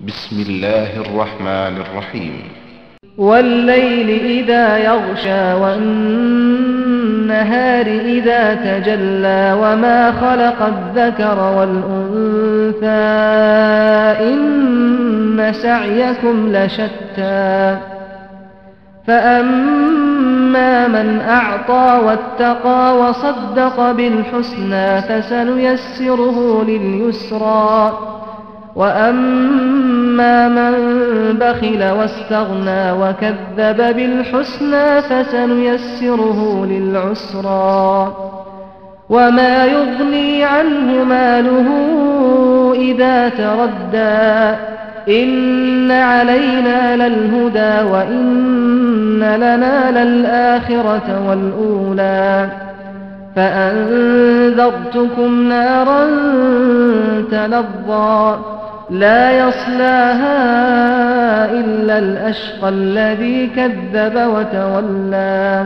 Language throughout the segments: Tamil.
بسم الله الرحمن الرحيم والليل إذا يغشى والنهار إذا تجلى وما خلق الذكر والأنثى إن سعيكم لشتى فأما من أعطى واتقى وصدق بالحسنى فسنيسره لليسرى وأما من بخل واستغنى وكذب بالحسنى فسنيسره للعسرى وما يغني عنه ماله إذا تردى إن علينا للهدى وإن لنا للآخرة والأولى فأنذرتكم نارا تلظى لا يصلاها إلا الأشقى الذي كذب وتولى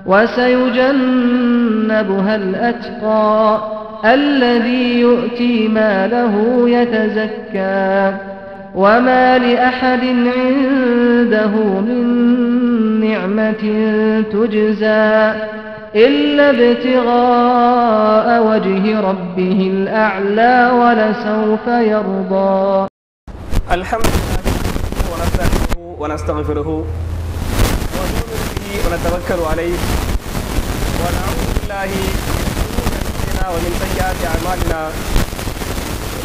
وسيجنبها الأتقى الذي يؤتي ماله يتزكى وما لأحد عنده من نعمة تجزى إلا ابتغاء وجه ربه الأعلى ولسوف يرضى. الحمد لله ونستعينه ونستغفره ونؤمن به ونتوكل عليه ونعوذ بالله من شرور أنفسنا ومن سيئات أعمالنا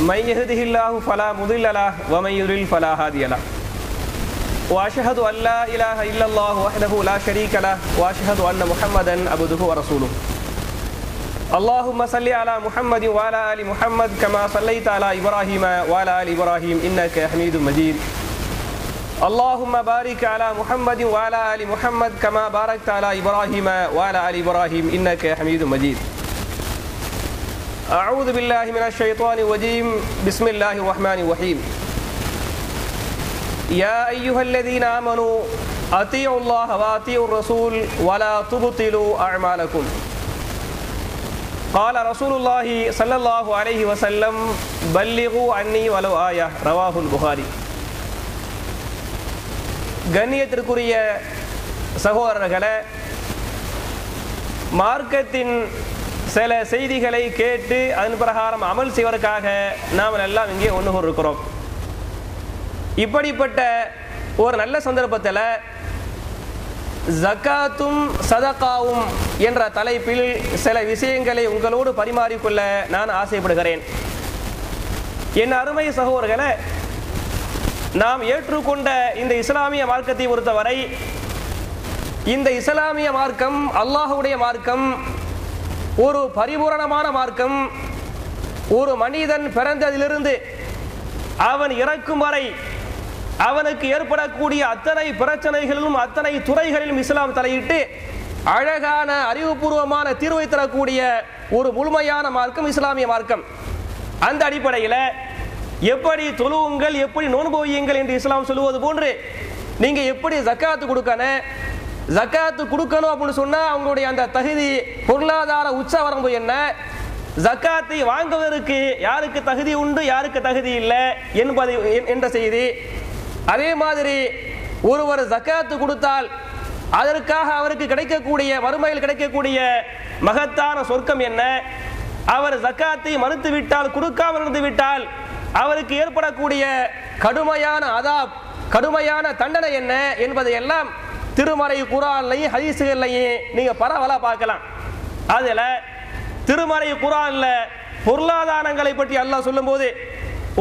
من يهده الله فلا مضل له ومن يضلل فلا هادي له وأشهد أن لا إله إلا الله وحده لا شريك له وأشهد أن محمدا عبده ورسوله. اللهم صل على محمد وعلى آل محمد كما صليت على إبراهيم وعلى آل إبراهيم إنك حميد مجيد. اللهم بارك على محمد وعلى آل محمد كما باركت على إبراهيم وعلى آل إبراهيم إنك حميد مجيد. أعوذ بالله من الشيطان الرجيم. بسم الله الرحمن الرحيم. يا أيها الذين آمنوا أطيعوا الله وأطيعوا الرسول ولا تبطلوا أعمالكم. قال رسول الله صلى الله عليه وسلم بلغوا عني ولو آية. رواه البخاري. கண்ணியத்திற்குரிய சகோதரர்களே, மார்க்கத்தின் சில செய்திகளை கேட்டு அதன் பிரகாரம் அமல் செய்வதற்காக நாம் எல்லாம் இங்கே ஒன்று இருக்கிறோம். இப்படிப்பட்ட ஒரு நல்ல சந்தர்ப்பத்தில் ஜக்காத்தும் சதகாவும் என்ற தலைப்பில் சில விஷயங்களை உங்களோடு பரிமாறிக்கொள்ள நான் ஆசைப்படுகிறேன். என் அருமை சகோதரர்களே, நாம் ஏற்றுக்கொண்ட இந்த இஸ்லாமிய மார்க்கத்தை பொறுத்தவரை இந்த இஸ்லாமிய மார்க்கம் அல்லாஹ்வுடைய மார்க்கம், ஒரு பரிபூரணமான மார்க்கம். ஒரு மனிதன் பிறந்ததிலிருந்து அவன் இறக்கும் வரை அவனுக்கு ஏற்படக்கூடிய அத்தனை பிரச்சனைகளிலும் அத்தனை துறைகளிலும் இஸ்லாம் தலையிட்டு அழகான அறிவுபூர்வமான தீர்வை தரக்கூடிய ஒரு முழுமையான மார்க்கம் இஸ்லாமிய மார்க்கம். அந்த அடிப்படையில் எப்படி தொழுவுங்கள், எப்படி நோன்பு வையுங்கள் என்று இஸ்லாம் சொல்லுவது போன்று நீங்க எப்படி ஜக்காத்து கொடுக்கணும், ஜக்காத்து கொடுக்கணும் அப்படின்னு சொன்னா அவங்களுடைய அந்த தகுதி, பொருளாதார உச்ச வரம்பு என்ன, ஜக்காத்தை வாங்குவதற்கு யாருக்கு தகுதி உண்டு யாருக்கு தகுதி இல்லை என்பது என்ற செய்தி. அதே மாதிரி ஒருவர் ஜக்காத்து கொடுத்தால் அதற்காக அவருக்கு கிடைக்கக்கூடிய மறுமையில் கிடைக்கக்கூடிய மகத்தான சொர்க்கம் என்ன, அவர் ஜக்காத்தை மறுத்து விட்டால், கொடுக்காமல் இருந்து விட்டால் அவருக்கு ஏற்படக்கூடிய கடுமையான அதாப், கடுமையான தண்டனை என்ன என்பதை எல்லாம் திருமறை குர்ஆன்லையும் ஹதீஸ்கள்லையும் நீங்க பரவலா பார்க்கலாம். அதுல திருமறை குர்ஆன்ல பொருளாதாரங்களை பற்றி அல்லாஹ் சொல்லும் போது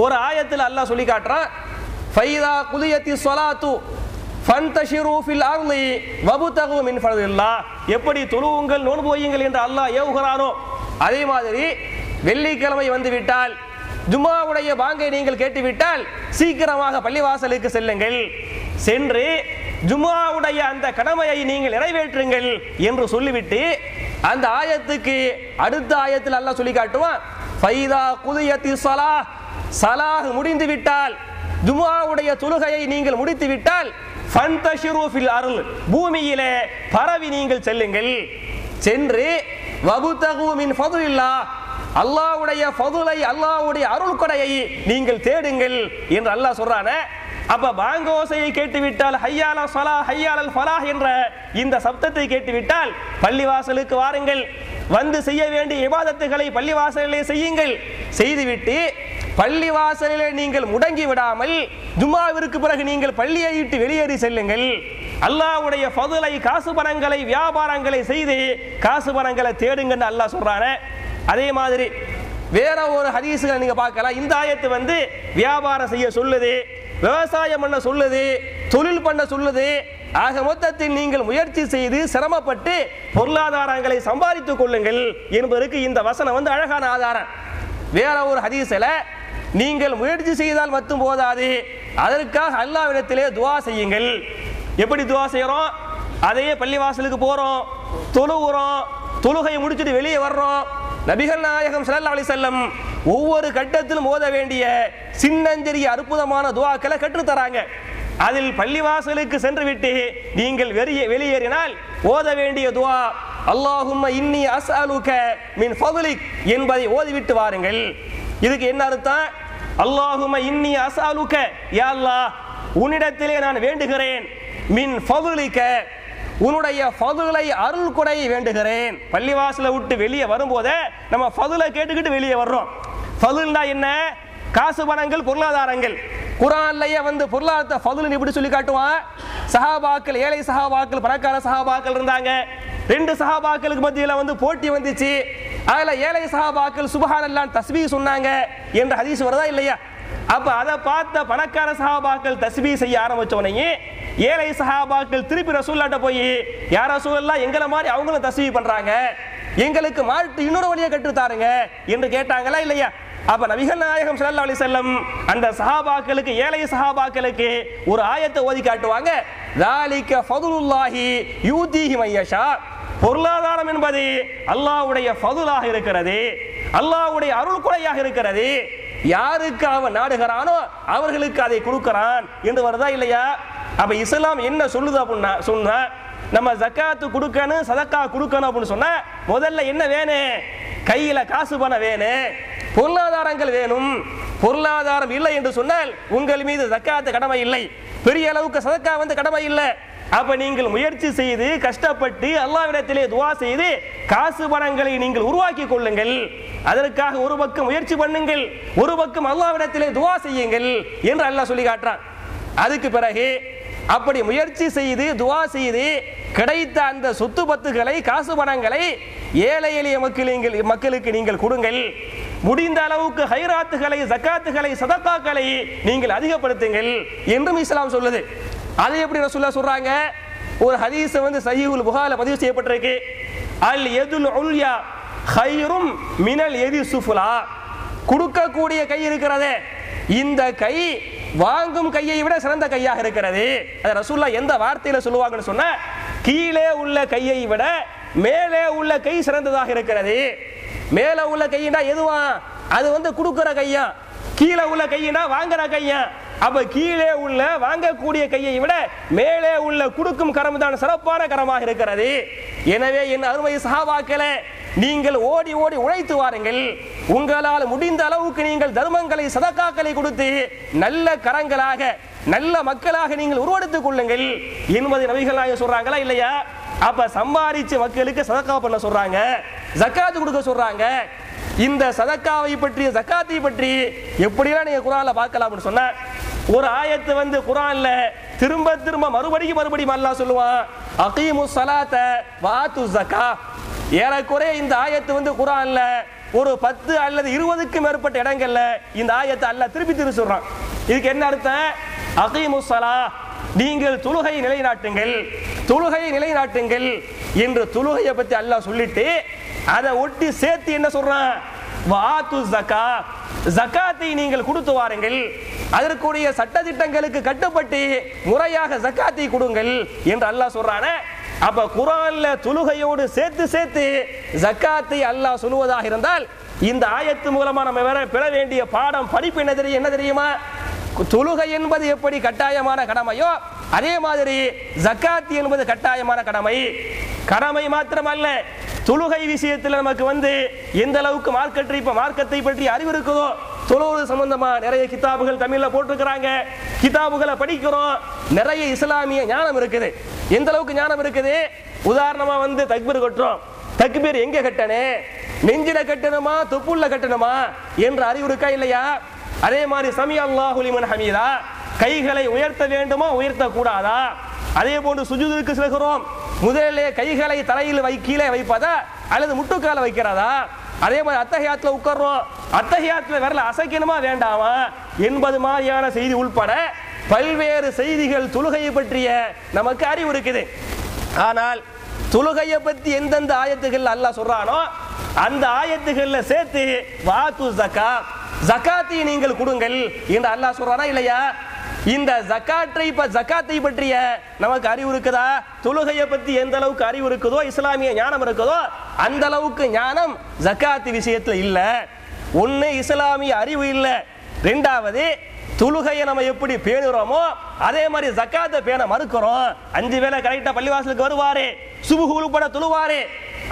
ஒரு ஆயத்தில் அல்லாஹ் சொல்லி காட்டுறான், ஃபைதா குலியத்தி ஸலாத்து ஃபன்தஷிரு ஃபில் அர்லி வபுதகு மின் ஃபضலில்லாஹ். எப்படி தொழுவுங்கள் நோன்பு வையுங்கள் என்று அல்லாஹ் ஏவுகிறானோ அதே மாதிரி வெள்ளிக்கிழமை வந்து விட்டால், ஜும்மாவுடைய பாங்கை நீங்கள் கேட்டுவிட்டால் சீக்கிரமாக பள்ளிவாசலுக்கு செல்லுங்கள், சென்று ஜும்மாவுடைய அந்த கடமையை நீங்கள் நிறைவேற்றுங்கள் என்று சொல்லிவிட்டு அந்த ஆயத்துக்கு அடுத்த ஆயத்தில் அல்லாஹ் சொல்லி காட்டுவான், ஃபைதா குலியத்தி ஸலாஹ், ஸலாஹ் முடிந்து விட்டால், ஜும்ஆவுடைய தொழுகையை நீங்கள் முடித்து விட்டால், ஃபன்தஷிரு ஃபில் அர்ல், பூமியிலே பரவி நீங்கள் செல்லுங்கள், சென்று வபுதகு மின் ஃபضலில்லாஹ், அல்லாஹ்வுடைய ஃபதுலை, அல்லாஹ்வுடைய அருள் கொடையை நீங்கள் தேடுங்கள் என்று அல்லாஹ் சொல்றானே. அப்ப பாங்கோசையை கேட்டுவிட்டால் ஹய்யால ஸலா ஹய்யாலல் ஃபலாஹ் என்ற இந்த சப்தத்தை கேட்டுவிட்டால் பள்ளிவாசலுக்கு வாருங்கள், வந்து செய்ய வேண்டிய இபாதத்துகளை பள்ளிவாசலிலே செய்யுங்கள். செய்துவிட்டு பள்ளிவாசலிலே நீங்கள் முடங்கி விடாமல் ஜும்மாவிற்கு பிறகு நீங்கள் பள்ளியை விட்டு வெளியேறி செல்லுங்கள். அல்லாஹ்வுடைய ஃபதுலை, காசு பணங்களை, வியாபாரங்களை செய்து காசு பணங்களை தேடுங்கன்னு அல்லாஹ் சொல்றானே. அதே மாதிரி வேற ஒரு ஹதீஸ்களை நீங்க பார்க்கலாம். இந்த ஆயத்து வந்து வியாபாரம் செய்ய சொல்லுது, விவசாயம் பண்ண சொல்லுது, தொழில் பண்ண சொல்லுது. ஆக மொத்தத்தில் நீங்கள் முயற்சி செய்து சிரமப்பட்டு பொருளாதாரங்களை சம்பாதித்துக் கொள்ளுங்கள் என்பதற்கு இந்த வசனம் வந்து அழகான ஆதாரம். வேற ஒரு ஹதீஸ்ல நீங்கள் முயற்சி செய்தால் மட்டும் போதாது, அதற்காக அல்லாஹ்விடத்திலே துஆ செய்யுங்கள். எப்படி துஆ செய்யறோம்? அதையே பள்ளிவாசலுக்கு போறோம், தொழுகிறோம், தொழுகையை முடிச்சுட்டு வெளியே வர்றோம். நபிகள் நாயகம் ஸல்லல்லாஹு அலைஹி வஸல்லம் ஒவ்வொரு கட்டத்திலும் ஓத வேண்டிய சின்னஞ்சிறிய அற்புதமான துஆக்களை கற்றுத் தராங்க. அதில் பள்ளிவாசலுக்கு சென்று விட்டு நீங்கள் வெளியேறினால் ஓத வேண்டிய துஆ அல்லாஹும்ம இன்னி அஸ்அலுக மின் ஃபதுலிக் என்பதை ஓதிவிட்டு வாருங்கள். இதுக்கு என்ன அர்த்தம்? அல்லாஹும்ம இன்னி அஸ்அலுக, யா அல்லாஹ் உன்னிடத்திலே நான் வேண்டுகிறேன், மின் ஃபதுலிக உன்னுடைய ஃபதுலை, அருள் கொடையை வேண்டுகிறேன். பள்ளிவாசலை விட்டு வெளியே வரும்போதே நம்ம ஃபதுலை கேட்டுக்கிட்டு வெளியே வர்றோம். ஃபதுல்னா என்ன? காசு பணங்கள், பொருளாதாரங்கள். குர்ஆன்லயே வந்து பொருளாதாரத்தை ஃபதுல்னு இப்படி சொல்லி காட்டுவான். சஹாபாக்கள், ஏழை சஹாபாக்கள், பணக்கார சஹாபாக்கள் இருந்தாங்க. 2 சஹாபாக்களுக்கு மத்தியில வந்து போட்டி வந்துச்சு. அதுல ஏழை சஹாபாக்கள் சுப்ஹானல்லாஹ் தஸ்பீஹ் சொன்னாங்க என்ற ஹதீஸ் வருதா இல்லையா? அப்ப அதை பார்த்த பணக்கார சஹாபாக்கள் தஸ்பீஹ் செய்ய ஆரம்பிச்ச உடனே ஏழை சஹாபாக்கள் திருப்பி ரசூலுல்லாஹ்ட்ட போய், யா ரசூலல்லாஹ் எங்களை மாதிரி அவங்களும் தஸ்பீஹ் பண்றாங்க, எங்களுக்கு மாட்டு இன்னொரு வழியை கற்று தாருங்க என்று கேட்டாங்களா இல்லையா? அப்ப நபிகள் நாயகம் ஸல்லல்லாஹு அலைஹி வஸல்லம் அந்த சஹாபாக்களுக்கு, ஏழை சஹாபாக்களுக்கு ஒரு ஆயத்தை ஓதி காட்டுவாங்க. ذَلِكَ فَضْلُ اللَّهِ يُؤْتِيهِ مَن يَشَاءُ. பொருளாதாரம் என்பது அல்லாஹ்வுடைய ஃபதுலாக இருக்கிறது, அல்லாஹ்வுடைய அருள் கொடையாக இருக்கிறது. யாருக்கு அவன் நாடுகிறானோ அவர்களுக்கு அதை கொடுக்கிறான் என்று வருதா இல்லையா? அப்ப இஸ்லாம் என்ன சொல்லுது அப்படின்னா, சொன்னா நம்ம ஜக்காத்து கொடுக்கணும், சதக்கா கொடுக்கணும் அப்படின்னு சொன்னா முதல்ல என்ன வேணும்? கையில காசு பணம் வேணும், பொருளாதாரங்கள் வேணும். பொருளாதாரம் இல்லை என்று சொன்னால் உங்கள் மீது ஜக்காத்து கடமை இல்லை, பெரிய அளவுக்கு சதக்கா வந்து கடமை இல்லை. அப்ப நீங்கள் முயற்சி செய்து கஷ்டப்பட்டு அல்லாஹ்விடத்திலே துஆ செய்து காசு பணங்களை நீங்கள் உருவாக்கி கொள்ளுங்கள். அதற்காக ஒரு பக்கம் முயற்சி பண்ணுங்கள், ஒரு பக்கம் அல்லாஹ்விடத்திலே துஆ செய்யுங்கள் என்று அல்லாஹ் சொல்லி காட்டுறான். அதுக்கு பிறகு அப்படி முயற்சி செய்து துஆ செய்து கிடைத்த அந்த சொத்து பத்துகளை, காசு பணங்களை ஏழை எளிய மக்களுக்கு நீங்கள் கொடுங்கள். முடிந்த அளவுக்கு ஹைராத்துகளை, ஜக்காத்துகளை, சதக்காக்களை நீங்கள் அதிகப்படுத்துங்கள் என்றும் இஸ்லாம் சொல்லுது. அதை எப்படி ரசூலுல்லாஹ் சொல்றாங்க? ஒரு ஹதீஸ் வந்து சஹீஹுல் புகாரில பதிவு செய்யப்பட்டிருக்கு. அல் யதுல் உல்யா கைரும் மினல் யதி சுஃபுலா. கொடுக்கக்கூடிய கை இருக்கிறதே, இந்த கை வாங்கும் கையை விட சிறந்த கையாக இருக்கிறது. அது ரசூலுல்லாஹ் எந்த வார்த்தையில சொல்லுவாங்கன்னு சொன்னா, கீழே உள்ள கையை விட மேலே உள்ள கை சிறந்ததாக இருக்கிறது. மேலே உள்ள கையினா எதுவா? அது வந்து கொடுக்கிற கையா. கீழே உள்ள கையினா வாங்குற கையா. அப்ப கீழே உள்ள வாங்கக்கூடிய கையை விட மேலே உள்ள கொடுக்கும் கரம் தான் சிறப்பான கரமாக இருக்கிறது. எனவே என் அருமை சஹாபாக்களே, நீங்கள் ஓடி ஓடி உழைத்து வாருங்கள். உங்களால் முடிந்த அளவுக்கு நீங்கள் தர்மங்களை, சதக்காக்களை கொடுத்து நல்ல கரங்களாக, நல்ல மக்களாக நீங்கள் உருவெடுத்துக் கொள்ளுங்கள் என்பதை நபிகள் நாயகம் சொல்றாங்களா இல்லையா? அப்ப சம்பாதிச்ச மக்களுக்கு சதக்கா பண்ண சொல்றாங்க, ஜக்காத் கொடுக்க சொல்றாங்க. இந்த சதக்காவை பற்றி, ஜக்காத்தை பற்றி எப்படிலாம் நீங்க குர்ஆன்ல பார்க்கலாம்னு சொன்னா, ஒரு ஆயத்து வந்து குர்ஆன்ல திரும்ப திரும்ப மறுபடியும் அல்லாஹ் சொல்லுவான், அகீமுஸ் ஸலாத்த வஆத்துஸ் ஸக்கா. ஏறக்குறைய இந்த ஆயத்து வந்து குர்ஆன்ல ஒரு 10 அல்லது 20க்கும் மேற்பட்ட இடங்கள்ல இந்த ஆயத்தை அல்லாஹ் திருப்பி சொல்றான். இதுக்கு என்ன அர்த்தம்? அகீமுஸ் ஸலா, நீங்கள் தொழுகையை நிலைநாட்டுங்கள், தொழுகையை நிலைநாட்டுங்கள் என்று தொழுகையை பத்தி அல்லாஹ் சொல்லிட்டு அதை ஒட்டி சேர்த்து என்ன சொல்றான்? வஆத்து ஸக்கா, ஜகாத்தை நீங்கள் கொடுத்து வாருங்கள், அதற்குரிய சட்டதிட்டங்களுக்கு கட்டுப்பட்டு முறையாக ஜகாத்தை கொடுங்கள் என்று அல்லாஹ் சொல்றானே. அப்ப குர்ஆன்ல தொழுகையோடு சேர்த்து சேர்த்து ஜகாத்தை அல்லாஹ் சொல்வதாக இருந்தால் இந்த ஆயத்து மூலமா நம்ம பெற வேண்டிய பாடம், படிப்பு என்ன தெரியுமா? தொழுகை என்பது எப்படி கட்டாயமான கடமையோ அதே மாதிரி ஜகாத் என்பது கட்டாயமான கடமை. கடமை மாத்திரமல்ல, தொழுகை விஷயத்தில் நமக்கு எந்த அளவுக்கு மார்க்கத்தை பற்றி அறிவு இருக்குதோ, தொழுவது சம்பந்தமா நிறைய கிதாபுகள் தமிழ்ல போட்டிருக்கிறாங்க, கிதாபுகளை படிக்கிறோம், நிறைய இஸ்லாமிய ஞானம் இருக்குது. எந்த அளவுக்கு ஞானம் இருக்குது? உதாரணமா தக்பீர் கட்டுறோம், தக்பீர் எங்க கட்டணே, நெஞ்சில கட்டணுமா தொப்புள்ள கட்டணுமா என்ற அறிவு இருக்கா இல்லையா? அதே மாதிரி சமி அல்லாஹு லிமன் ஹமீதா, கைகளை உயர்த்த வேண்டுமா உயர்த்த கூடாதா? அதே போன்று சுஜூதுக்கு செல்கிறோம், முதலிலே கைகளை தலையில் கீழே வைப்பதா அல்லது முட்டுக்கால வைக்கிறதா? அதே மாதிரி அத்தஹியாத்துல உட்கார்றோம், அத்தஹியாத்துல விரல அசைக்கணுமா வேண்டாமா என்பது மாதிரியான செய்தி உள்பட பல்வேறு செய்திகள் தொழுகையை பற்றிய நமக்கு அறிவு இருக்குது. ஆனால் தொழுகையை பற்றி எந்தெந்த ஆயத்துகள் அல்லாஹ் சொல்றானோ அந்த ஆயத்துகள்ல சேர்த்து வாத்து ஜகாத்தை நீங்கள் கொடுங்கள் என்று அல்லாஹ் சொல்றானா இல்லையா? இந்த ஜகாத்தை பற்றிய நமக்கு அறிவு இருக்குதா? தொழுகையை பற்றி எந்த அளவுக்கு அறிவு இருக்குதோ, இஸ்லாமிய ஞானம் இருக்குதோ, அந்த அளவுக்கு ஞானம் ஜகாத் விஷயத்துல இல்ல. ஒண்ணு இஸ்லாமிய அறிவு இல்ல, ரெண்டாவது தொழுகையை நம்ம எப்படி பேணுறோமோ அதே மாதிரி ஜகாத்தை பேண மறுக்கிறோம். 5 வேளை கரெக்டா பள்ளிவாசலுக்கு வருவாரு, சுபுஹ் உள்பட தொழுவாரு,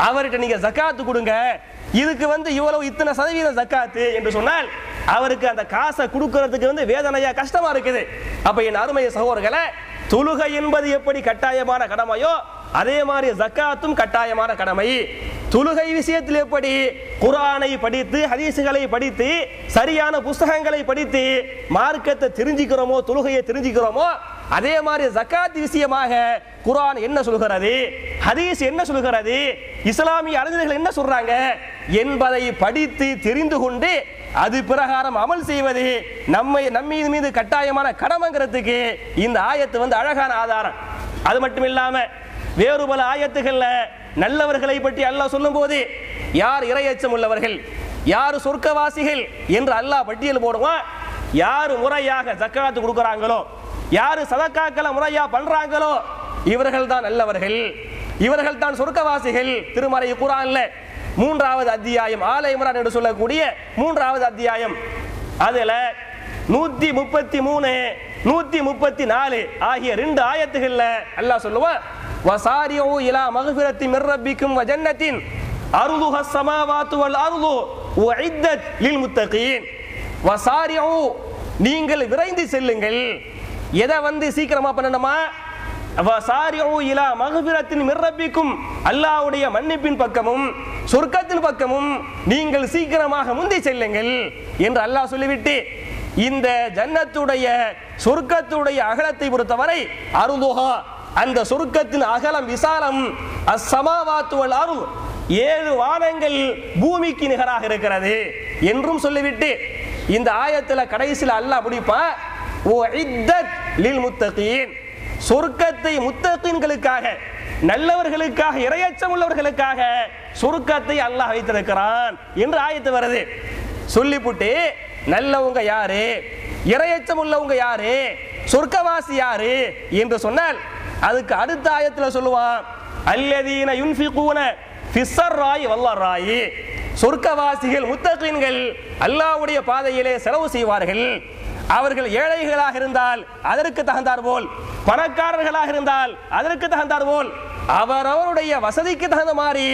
அவர்கிட்ட நீங்க ஜகாத்து கொடுங்க, இதுக்கு இவ்வளவு இத்தனை சதவீதம் ஜகாத்து என்று சொன்னால் அவருக்கு அந்த காசை கொடுக்கிறதுக்கு வேதனையா கஷ்டமா இருக்குது. அப்ப என் அருமை சகோதரர்களே, தொழுகை என்பது எப்படி கட்டாயமான கடமையோ அதே மாதிரி ஜகாத்தும் கட்டாயமான கடமை. தொழுகை விஷயத்தில் எப்படி குர்ஆனை படித்து ஹதீஸ்களை படித்து சரியான புத்தகங்களை படித்து மார்க்கத்தை தெரிஞ்சுக்கிறோமோ, தொழுகையை தெரிஞ்சுக்கிறோமோ, அதே மாதிரி ஜகாத் விஷயமாக குர்ஆன் என்ன சொல்கிறது, ஹதீஸ் என்ன சொல்கிறது, இஸ்லாமிய அறிஞர்கள் என்ன சொல்றாங்க என்பதை படித்து தெரிந்து கொண்டு அது பிரகாரம் அமல் செய்வது நம்மீது மீது கட்டாயமான கடமைங்கிறதுக்கு இந்த ஆயத்து அழகான ஆதாரம். அது மட்டும் இல்லாம வேறு பல ஆயத்துகள்ல நல்லவர்களை பற்றி அல்லாஹ் சொல்லும் போது யார் இறையச்சம் உள்ளவர்கள், யார் சொர்க்கவாசிகள் என்று அல்லாஹ் பட்டியல் போடுவான். யார் முறையாக ஜக்காத்து கொடுக்கறாங்களோ, யார் சதக்காக்களை முறையா பண்றாங்களோ இவர்கள் தான் நல்லவர்கள், இவர்கள் தான் சொர்க்கவாசிகள். திருமறை குர்ஆன்ல 3வது அத்தியாயம் ஆல இம்ரான் என்று சொல்லக்கூடிய 3வது அத்தியாயம் அதுல 133 134 ஆகிய 2 ஆயத்துகள்ல அல்லாஹ் சொல்லுவான், வசாரிஉ இலா மக்ஃபிரத்தி மிர் ரப்பிக்கும் வ ஜன்னத்தின் அர்துஹா ஸமாவாத்து வல் அர்து உஇத்தத் லில் முத்தகீன். வசாரிஉ நீங்கள் விரைந்து செல்லுங்கள். எதை சீக்கிரமா பண்ணணுமா? வசாரிஉ இலா மக்ஃபிரத்தின் மிர் ரப்பிக்கும், அல்லாஹ்வுடைய மன்னிப்பின் பக்கமும் சொர்க்கத்தின் பக்கமும் நீங்கள் சீக்கிரமாக முந்தி செல்லுங்கள் என்று அல்லாஹ் சொல்லிவிட்டு இந்த ஜன்னத்துடைய சொர்க்கத்துடைய அகலத்தை பொறுத்தவரை அர்துஹா, அந்த சொர்க்கத்தின் அகலம் விசாலம், அஸ்ஸமாவாத்து வல் அர்து 7 வானங்கள் பூமிக்கு நிகராக இருக்கிறது என்றும் சொல்லிவிட்டு இந்த ஆயத்துல கடைசியில் அல்லாஹ் முடிப்பா உஇத்தத் லில் முத்தகீன், சொர்க்கத்தை முத்தகீன்களுக்காக நல்லவர்களுக்காக இறையச்சம் உள்ளவர்களுக்காக சொர்க்கத்தை அல்லாஹ் வைத்திருக்கிறான் என்று ஆயத்து வருது. சொல்லிப்புட்டு நல்லவங்க யாரு, இறையச்சம் உள்ளவங்க யாரு, சொர்க்கவாசி யாரு என்று சொன்னால் அதுக்கு அடுத்த ஆயத்துல சொல்லுவான், அல்லதீன யுன்ஃபிகூன ஃபிஸ்ஸர்ராயி வல்லர்ராயி, சொர்க்கவாசிகள் முத்தகீன்கள் அல்லாஹ்வுடைய பாதையிலே செலவு செய்வார்கள். அவர்கள் ஏழைகளாக இருந்தால் அதற்கு தகுந்தார் போல், பணக்காரர்களாக இருந்தால் அதற்கு தகுந்தார் போல், அவரவருடைய வசதிக்கு தகுந்த மாதிரி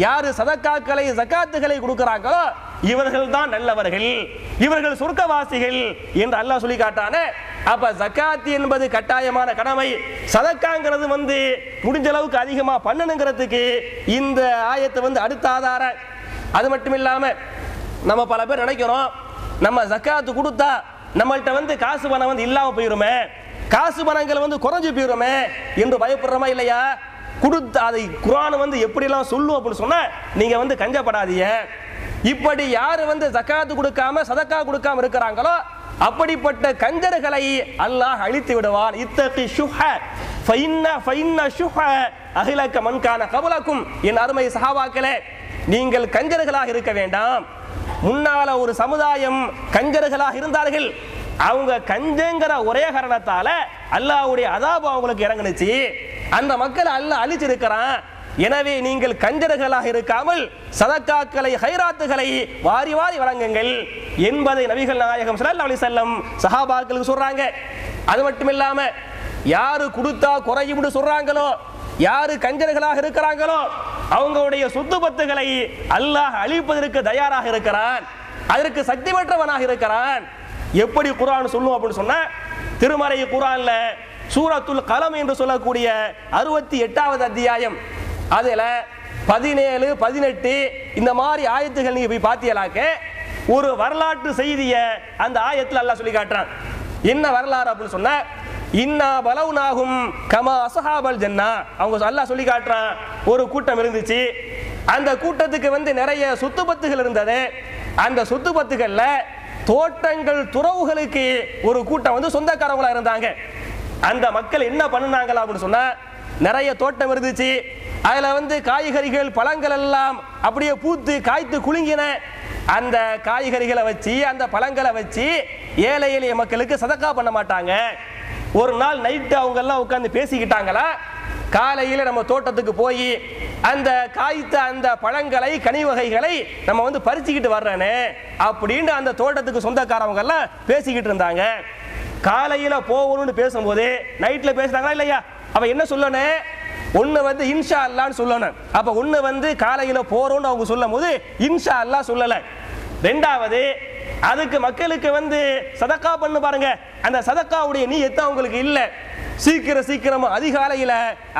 யாரு சதக்காக்களை ஜகாத்துகளை கொடுக்கிறாங்களோ இவர்கள் தான் நல்லவர்கள், இவர்கள் சொர்க்கவாசிகள் என்று அல்லாஹ் சொல்லி காட்டானே. அப்ப ஜகாத் என்பது கட்டாயமான கடமை, சதக்காங்கிறது முடிஞ்ச அளவுக்கு அதிகமா பண்ணணுங்கிறதுக்கு இந்த ஆயத்து அடுத்த ஆதாரம். அது மட்டும் இல்லாம நம்ம பல பேர் நினைக்கிறோம், நம்ம ஜகாத்து கொடுத்தா நம்மள்கிட்ட காசு பணம் இல்லாம போயிருமே, காசு பணங்கள் குறைஞ்சு போயிருமே என்று பயப்படுறோமா இல்லையா? கொடுத்து அதை குர்ஆன் எப்படி எல்லாம் சொல்லும் அப்படின்னு சொன்னா நீங்க கஞ்சப்படாதீங்க. இப்படி யாரு ஜகாத்து கொடுக்காம சதக்கா கொடுக்காம இருக்கிறாங்களோ அப்படிப்பட்ட கஞ்சர்களை அல்லாஹ் அழித்து விடுவான். இத்தகி ஷுஹ ஃபைன்ன ஷுஹ அஹ்லக மன் கான கபலக்கும். என் அருமை சஹாபாக்களே, நீங்கள் கஞ்சர்களாக இருக்க வேண்டாம். முன்னால ஒரு சமுதாயம் கஞ்சர்களாக இருந்தார்கள், அவங்க கஞ்சங்கிற ஒரே காரணத்தால அல்லாஹ்வுடைய அதாபு அவங்களுக்கு இறங்குனுச்சு, அந்த மக்களை அல்லாஹ் அழிச்சிருக்கிறான். எனவே நீங்கள் கஞ்சர்களாக இருக்காமல் சதக்காக்களை ஹைராத்துகளை வாரி வாரி வழங்குங்கள் என்பதை நபிகள் நாயகம் ஸல்லல்லாஹு அலைஹி வஸல்லம் சஹாபாக்களுக்கு சொல்றாங்க. அது மட்டும் இல்லாம யாரு கொடுத்தா குறையும்னு சொல்றாங்களோ, யாரு கஞ்சர்களாக இருக்கிறாங்களோ அவங்களுடைய சொத்து பத்துகளை அல்லாஹ் அழிப்பதற்கு தயாராக இருக்கிறான், அதற்கு சக்தி பெற்றவனாக இருக்கிறான். எப்படி குர்ஆன் சொல்லும் அப்படின்னு சொன்னா, திருமறை குர்ஆன்ல சூரத்துல் கலம் என்று சொல்லக்கூடிய 68வது அத்தியாயம், அதுல 17, 18 இந்த மாதிரி ஆயத்துகள் நீங்க போய் பார்த்தீங்களாக்க ஒரு வரலாற்று செய்திய அந்த ஆயத்தில் அல்லாஹ் சொல்லி காட்டுறான். என்ன வரலாறு அப்படின்னு சொன்னா, இன்னா பலவுனாகும் கமா அஸ்ஹாபல் ஜன்னா. அவங்க அல்லாஹ் சொல்லி காட்டுறான், ஒரு கூட்டம் இருந்துச்சு, அந்த கூட்டத்துக்கு நிறைய சொத்து பத்துகள் இருந்தது. அந்த சொத்து பத்துகள்ல தோட்டங்கள் துறவுகளுக்கு ஒரு கூட்டம் சொந்தக்காரங்களா இருந்தாங்க. அந்த மக்கள் என்ன பண்ணுனாங்களா அப்படின்னு சொன்னா, நிறைய தோட்டம் இருந்துச்சு, அதுல காய்கறிகள் பழங்கள் எல்லாம் அப்படியே பூத்து காய்த்து குலுங்கின. அந்த காய்கறிகளை வச்சு அந்த பழங்களை வச்சு ஏழை எளிய மக்களுக்கு சதக்கா பண்ண மாட்டாங்க. ஒரு நாள் நைட்டு அவங்க எல்லாம் உட்கார்ந்து பேசிக்கிட்டாங்களா, காலையில நம்ம தோட்டத்துக்கு போய் அந்த காய்த்த அந்த பழங்களை கனி வகைகளை நம்ம பறிச்சுக்கிட்டு வர்றேன்னு அப்படின்னு அந்த தோட்டத்துக்கு சொந்தக்காரவங்க எல்லாம் பேசிக்கிட்டு இருந்தாங்க. காலையில போகணும்னு பேசும்போது நைட்ல பேசுறாங்களா இல்லையா, அவ என்ன சொல்லணும், ஒண்ணு இன்ஷா அல்லான்னு சொல்லணும். அப்ப ஒண்ணு காலையில போறோம்னு அவங்க சொல்லும் போது இன்ஷா அல்லா சொல்லல. ரெண்டாவது, அதுக்கு மக்களுக்கு சதக்கா பண்ணு பாருங்க, அந்த சதக்காவுடைய நீயத்து அவங்களுக்கு இல்ல. சீக்கிரமா அதிகாலையில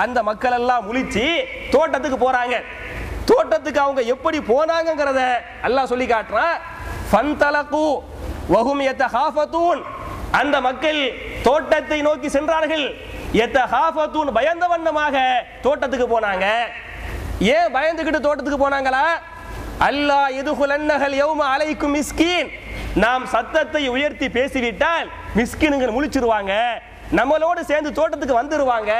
அந்த மக்கள் எல்லாம் முழிச்சு தோட்டத்துக்கு போறாங்க. தோட்டத்துக்கு அவங்க எப்படி போனாங்கிறத அல்லாஹ் சொல்லி காட்டுறான். ஃபன்தலகு வஹும் யதஹாஃபதூன். அந்த மக்கள் தோட்டத்தை நோக்கி சென்றார்கள். யதஹாஃபதூன், பயந்த வண்ணமாக தோட்டத்துக்கு போனாங்க. ஏன் பயந்துகிட்டு தோட்டத்துக்கு போனாங்களா? அல்லா யதுகுலன்னஹல் யௌம அலைக்கும் மிஸ்கீன். நாம் சத்தத்தை உயர்த்தி பேசிவிட்டால் மிஸ்கின்கள் முழிச்சிருவாங்க, நம்மளோடு சேர்ந்து தோட்டத்துக்கு வந்துருவாங்க,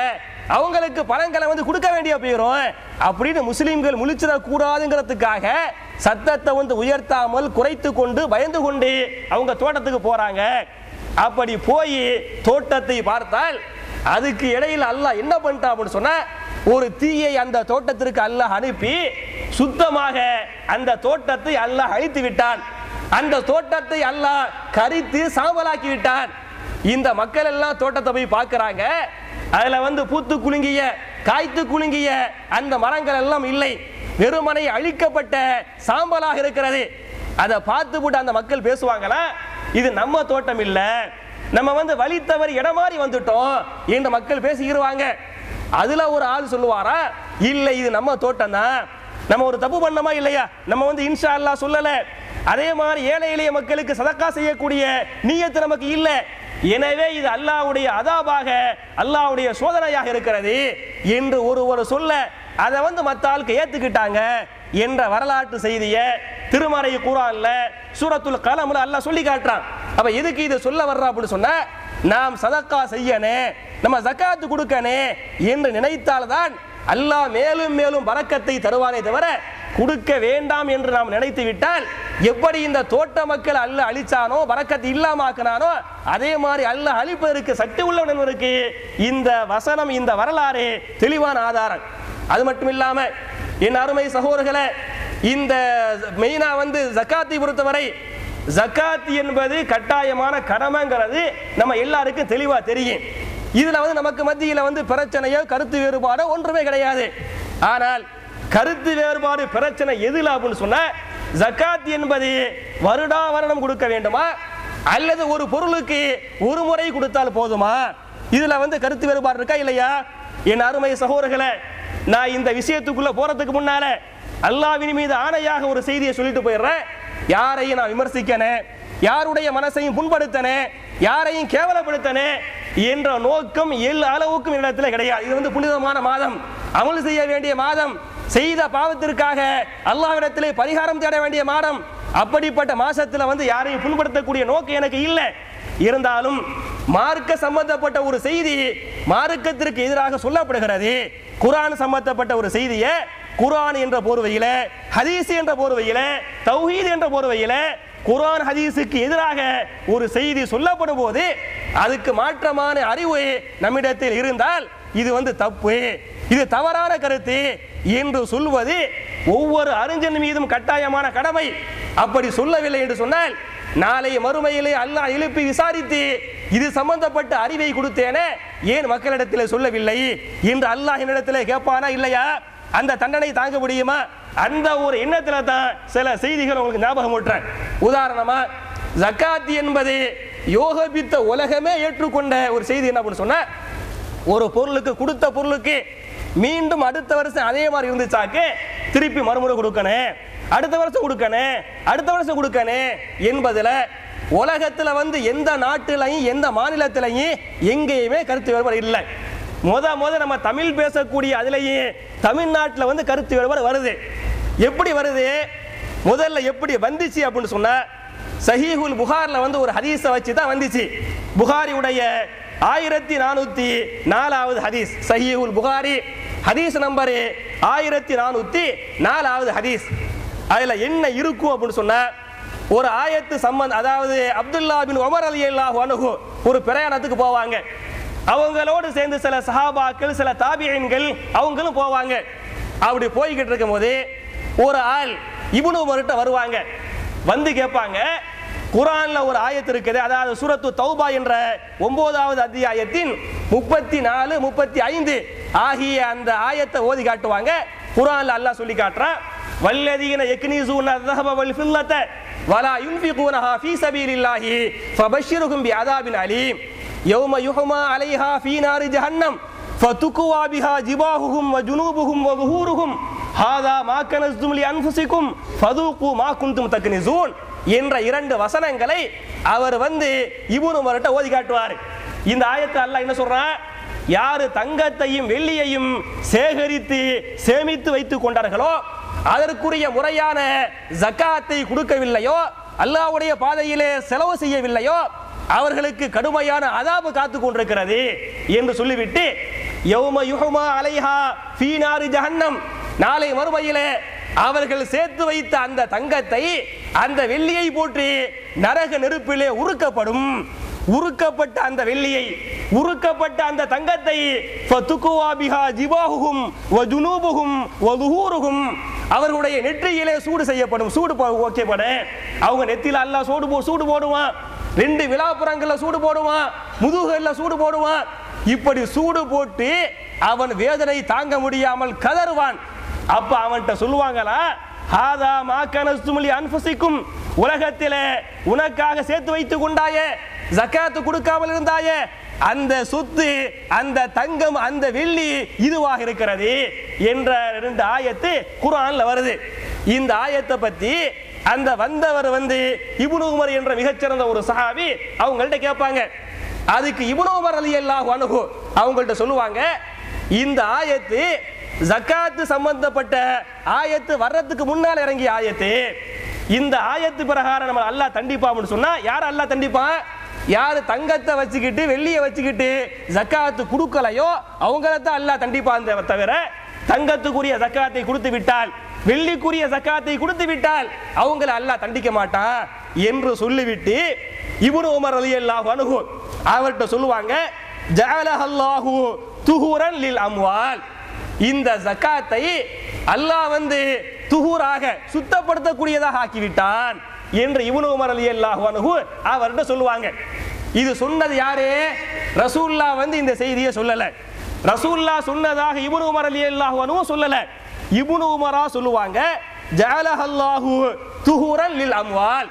அவங்களுக்கு பழங்களை கொடுக்க வேண்டிய போயிரும் அப்படின்னு முஸ்லிம்கள் முழிச்சிட கூடாதுங்கிறதுக்காக சத்தத்தை உயர்த்தாமல் குறைத்து கொண்டு பயந்து கொண்டு அவங்க தோட்டத்துக்கு போறாங்க. அப்படி போய் தோட்டத்தை பார்த்தால் அதுக்கு இடையில் அல்லாஹ் என்ன பண்ணிட்டான் அப்படின்னு சொன்னா, ஒரு தீயை அந்த தோட்டத்திற்கு அல்லாஹ் அனுப்பி சுத்தமாக அந்த தோட்டத்தை அல்லாஹ் அழித்து விட்டான். அந்த தோட்டத்தை அல்லாஹ் கரித்து சாம்பலாக்கி விட்டான். இந்த மக்கள் எல்லாம் தோட்டத்தை போய் பார்க்கிறாங்க, அதுல பூத்து குலுங்கிய காய்த்து குலுங்கிய அந்த மரங்கள் எல்லாம் இல்லை, வெறுமனை அழிக்கப்பட்ட சாம்பலாக இருக்கிறது. அதை பார்த்து போட்டு அந்த மக்கள் பேசுவாங்களா, இது நம்ம தோட்டம் இல்ல, நம்ம வழி தவறி இடம் மாறி வந்துட்டோம் என்று மக்கள் பேசிக்கிடுவாங்க. அதுல ஒரு ஆள் சொல்லுவாரா, இல்ல இது நம்ம தோட்டம் தான், நம்ம ஒரு தப்பு பண்ணமா இல்லையா, நம்ம இன்ஷா அல்லாஹ் சொல்லல, அதே மாதிரி ஏழை எளிய மக்களுக்கு சதக்கா செய்யக்கூடிய நீயத்து நமக்கு இல்ல, எனவே இது அல்லாஹ்வுடைய அதாபாக அல்லாஹ்வுடைய சோதனையாக இருக்கிறது என்று ஒரு சொல்ல அதை மத்த ஆளுக்கு ஏத்துக்கிட்டாங்க என்ற வரலாற்று செய்தியை திருமறை குர்ஆன்ல சூரத்துல் கலம்ல அல்லாஹ் சொல்லி காட்டுறான். அப்ப எதுக்கு இதை சொல்ல வர்றா அப்படின்னு சொன்னா, நாம் சதக்கா செய்யணும், நம்ம ஜகாத்து கொடுக்கணும் என்று நினைத்தால்தான் அல்லாஹ் மேலும் மேலும் பரக்கத்தை தருவானே தவிர கொடுக்க வேண்டாம் என்று நாம் நினைத்து விட்டால், எப்படி இந்த தோட்ட மக்கள் அல்லாஹ் அழிச்சானோ பரக்கத்து இல்லாம ஆக்கினானோ அதே மாதிரி அல்லாஹ் அழிப்பதற்கு சக்தி உள்ளவன் என்பதற்கு இந்த வசனம் இந்த வரலாறு தெளிவான ஆதாரம். அது மட்டும் இல்லாம என் அருமை சகோதரர்களே, இந்த மெயினா ஜகாத்தை பொறுத்தவரை ஜகாத் என்பது கட்டாயமான கடமைங்கிறது நம்ம எல்லாருக்கும் தெளிவா தெரியும். இதுல நமக்கு மத்தியில பிரச்சனையோ கருத்து வேறுபாடோ ஒன்றுமே கிடையாது. ஆனால் கருத்து வேறுபாடு பிரச்சனை எதுல அப்படின்னு சொன்னா, ஜகாத் என்பது வருடா வருடம் கொடுக்க வேண்டுமா அல்லது ஒரு பொருளுக்கு ஒரு முறை கொடுத்தால் போதுமா, இதுல கருத்து வேறுபாடு இருக்கா இல்லையா? என் அருமை சகோதரர்களே, நான் இந்த விஷயத்துக்குள்ள போறதுக்கு முன்னால அல்லாஹ்வின் மீது ஆணையாக ஒரு செய்தியை சொல்லிட்டு போயிடுறேன். யாரையும் நான் விமர்சிக்கனே, யாருடைய மனசையும் புண்படுத்தனே, யாரையும் கேவலப்படுத்தனே என்ற நோக்கம் எல்லா அளவுக்கும் இடத்துல கிடையாது. இது புனிதமான மாதம், அமல் செய்ய வேண்டிய மாதம், செய்த பாவத்திற்காக அல்லாஹ்விடத்திலே பரிகாரம் தேட வேண்டிய மாதம். அப்படிப்பட்ட மாசத்துல யாரையும் புண்படுத்தக்கூடிய நோக்கம் எனக்கு இல்லை. இருந்தாலும் மார்க்க சம்பந்தப்பட்ட ஒரு செய்தி மார்க்கத்திற்கு எதிராக சொல்லப்படுகிறது. குர்ஆன் சம்பந்தப்பட்ட ஒரு செய்தியை குர்ஆன் என்ற போர்வையில, ஹதீஸ் என்ற போர்வையில, தௌஹீத் என்ற போர்வையில குர்ஆன் ஹதீஸுக்கு எதிராக ஒரு செய்தி சொல்லப்படும் போது அதுக்கு மாற்றமான அறிவு நம்மிடத்தில் இருந்தால் இது தப்பு, இது தவறான கருத்து என்று சொல்வது ஒவ்வொரு அறிஞன் மீதும் கட்டாயமான கடமை. அப்படி சொல்லவில்லை என்று சொன்னால் நாளை மறுமையிலே அல்லாஹ் எழுப்பி விசாரித்து இது சம்பந்தப்பட்ட அறிவை கொடுத்தேனே ஏன் மக்களிடத்தில் சொல்லவில்லை என்று அல்லாஹ் என்னிடத்தில் கேட்பானா இல்லையா? அந்த தண்டனை தாங்க முடியுமா? அந்த ஒரு எண்ணத்துல தான் சில செய்திகள் உங்களுக்கு ஞாபகம் ஊட்டுறேன். உதாரணமா, ஜகாத் என்பது யோகபித்த உலகமே ஏற்றுக்கொண்ட ஒரு செய்தி. என்ன அப்படின்னு சொன்னா, ஒரு பொருளுக்கு கொடுத்த பொருளுக்கு மீண்டும் அடுத்த வருஷம் அதே மாதிரி இருந்துச்சாக்கு திருப்பி மறுமுறை கொடுக்கணும், அடுத்த வருஷம் கொடுக்கணும், அடுத்த வருஷம் கொடுக்கணும் என்பதுல உலகத்துல வந்து எந்த நாட்டிலையும் எந்த மாநிலத்திலையும் எங்கேயுமே கருத்து வேறுபாடு இல்லை. முத நம்ம தமிழ் பேசக்கூடிய அதுலயும் தமிழ்நாட்டில் வந்து கருத்து வேறுபாடு வருது. எப்படி வருது? முதல்ல எப்படி வந்துச்சு அப்படின்னு சொன்னா, சஹீஹுல் புகார்ல வந்து ஒரு ஹதீஸை வச்சு தான் வந்துச்சு. புகாரியுடைய 1404வது ஹதீஸ், சஹீஹுல் புகாரி ஹதீஸ் நம்பர் 1404வது ஹதீஸ். அதுல என்ன இருக்கும் அப்படின்னு சொன்னா, ஒரு ஆயத்து சம்பந்தம், அதாவது அப்துல்லா பின் உமர் ரலியல்லாஹு அன்ஹு ஒரு பிரயாணத்துக்கு போவாங்க. அவங்களோடு சேர்ந்து சில சஹாபாக்கள், சில தாபியீன்கள் அவங்களும் போவாங்க. அப்படி போய்கிட்டு இருக்கும் போது ஒரு ஆள் இப்னு உமர்கிட்ட வருவாங்க. வந்து கேட்பாங்க, குர்ஆன்ல ஒரு ஆயத்து இருக்குது, அதாவது சூரத்து தௌபா என்ற 9வது அத்தியாயத்தின் 34, 35 ஆகிய அந்த ஆயத்தை ஓதி காட்டுவாங்க. குர்ஆன்ல அல்லாஹ் சொல்லி காட்டுறான், வல்லதீன யக்னிஸூன அஸ்ஸஹப வல் ஃபில்லத வலா யுன்ஃபிகூனஹா ஃபீ ஸபீலில்லாஹி ஃபபஷ்ஷிர்ஹும் பிஅதாபின் அலீம் யௌம யுஹ்மா அலைஹா ஃபீ நாரி ஜஹன்னம் ஃபதுக்வா பிஹா ஜிபாஹுஹும் வ ஜுனூபுஹும் வ ஸுஹூருஹும் ஹாதா மா கனஸ்தும் லி அன்ஃபுஸிகும் ஃபதூகு மா குன்தும் தக்னிஸூன் என்ற 2 வசனங்களை அவர் வந்து இப்னு உமர்கிட்ட ஓதி காட்டுவார். இந்த ஆயத்தை அல்லாஹ் என்ன சொல்றான்? யாரு தங்கத்தையும் வெள்ளியையும் சேகரித்து சேமித்து வைத்துக் கொண்டார்களோ, அதற்குரிய முறையான ஜகாத்தை கொடுக்கவில்லையோ, அல்லாஹ்வுடைய பாதையிலே செலவு செய்யவில்லையோ, அவர்களுக்கு கடுமையான அதாபு காத்து கொண்டிருக்கிறது என்று சொல்லிவிட்டு, யௌம யுஹ்மா அலைஹா ஃபீ நாரி ஜஹன்னம், நாளை மறுமையிலே அவர்கள் சேர்த்து வைத்த அந்த தங்கத்தை, அந்த வெள்ளியை போட்டு நரக நெருப்பிலே உருக்கப்படும். உருக்கப்பட்ட அந்த வெள்ளியை, உருக்கப்பட்ட அந்த தங்கத்தை ஃபதுக்வா பிஹா ஜிபாஹுஹும் வ ஜுனூபுஹும் வ ஸுஹூருஹும், அவர்களுடைய நெற்றியிலே சூடு செய்யப்படும். சூடு ஓகேப்படும். அவங்க நெத்தியில அல்லாஹ் சூடு போடுவான், 2 விலாப்புறங்கள்ல சூடு போடுவான், முதுகுல சூடு போடுவான். இப்படி சூடு போட்டு அவன் வேதனை தாங்க முடியாமல் கதறுவான். அப்ப அவன்கிட்ட சொல்லுவாங்களா, ஹாதா மா கனஸ்தும் லி அன்ஃபுஸிகும், உலகத்திலே உனக்காக சேர்த்து வைத்துக் கொண்டாயே, ஜகாத் கொடுக்காமல் இருந்தாயே, அந்த சொத்து, அந்த தங்கம், அந்த வெள்ளி இதுவாக இருக்கிறது என்ற 2 ஆயத்து குர்ஆன்ல வருது. இந்த ஆயத்தை பத்தி அந்த வந்தவர் வந்து இப்னு உமர் என்ற மிகச்சிறந்த ஒரு சஹாபி அவங்கள்ட்ட கேட்பாங்க. அதுக்கு இப்னு உமர் ரலியல்லாஹு அன்ஹு அவங்கள்ட்ட சொல்லுவாங்க, இந்த ஆயத்து ஜகாத் சம்பந்தப்பட்ட ஆயத்து வர்றதுக்கு முன்னால் இறங்கிய ஆயத்து. இந்த ஆயத்து பிரகாரம் நம்ம அல்லாஹ் தண்டிப்பான்னு சொன்னா, யார் அல்லாஹ் தண்டிப்பான்? யாரு தங்கத்தை வச்சுக்கிட்டு வெள்ளியை வச்சுக்கிட்டு ஜகாத்து கொடுக்கலையோ அவங்கள தான் அல்லாஹ் தண்டிப்பான். தவிர தங்கத்துக்குரிய ஜகாத்தை கொடுத்து விட்டால், வெள்ளிக்குரிய ஜகாத்தை கொடுத்து விட்டால் அவங்கள அல்லாஹ் தண்டிக்க மாட்டான் என்று சொல்லிவிட்டு, இப்னு உமர் ரலியல்லாஹு அன்ஹு அவர்கிட்ட சொல்லுவாங்க, ஜஅலஹல்லாஹு துஹூரன் லில் அம்வால், இந்த ஜகாத்தை அல்லாஹ் வந்து துஹூராக சுத்தப்படுத்தக்கூடியதாக ஆக்கிவிட்டான் என்று இப்னு உமர் ரலியல்லாஹு அன்ஹு அவர்கிட்ட சொல்லுவாங்க. இது சொன்னது யாரு? ரசூலுல்லாஹ் வந்து இந்த செய்தியை சொல்லல. ரசூலுல்லாஹ் சொன்னதாக இப்னு உமர் ரலியல்லாஹு அன்ஹு சொல்லல. இப்னு உமரா சொல்லுவாங்க, ஜஅலஹல்லாஹு துஹூரன் லில் அம்வால்,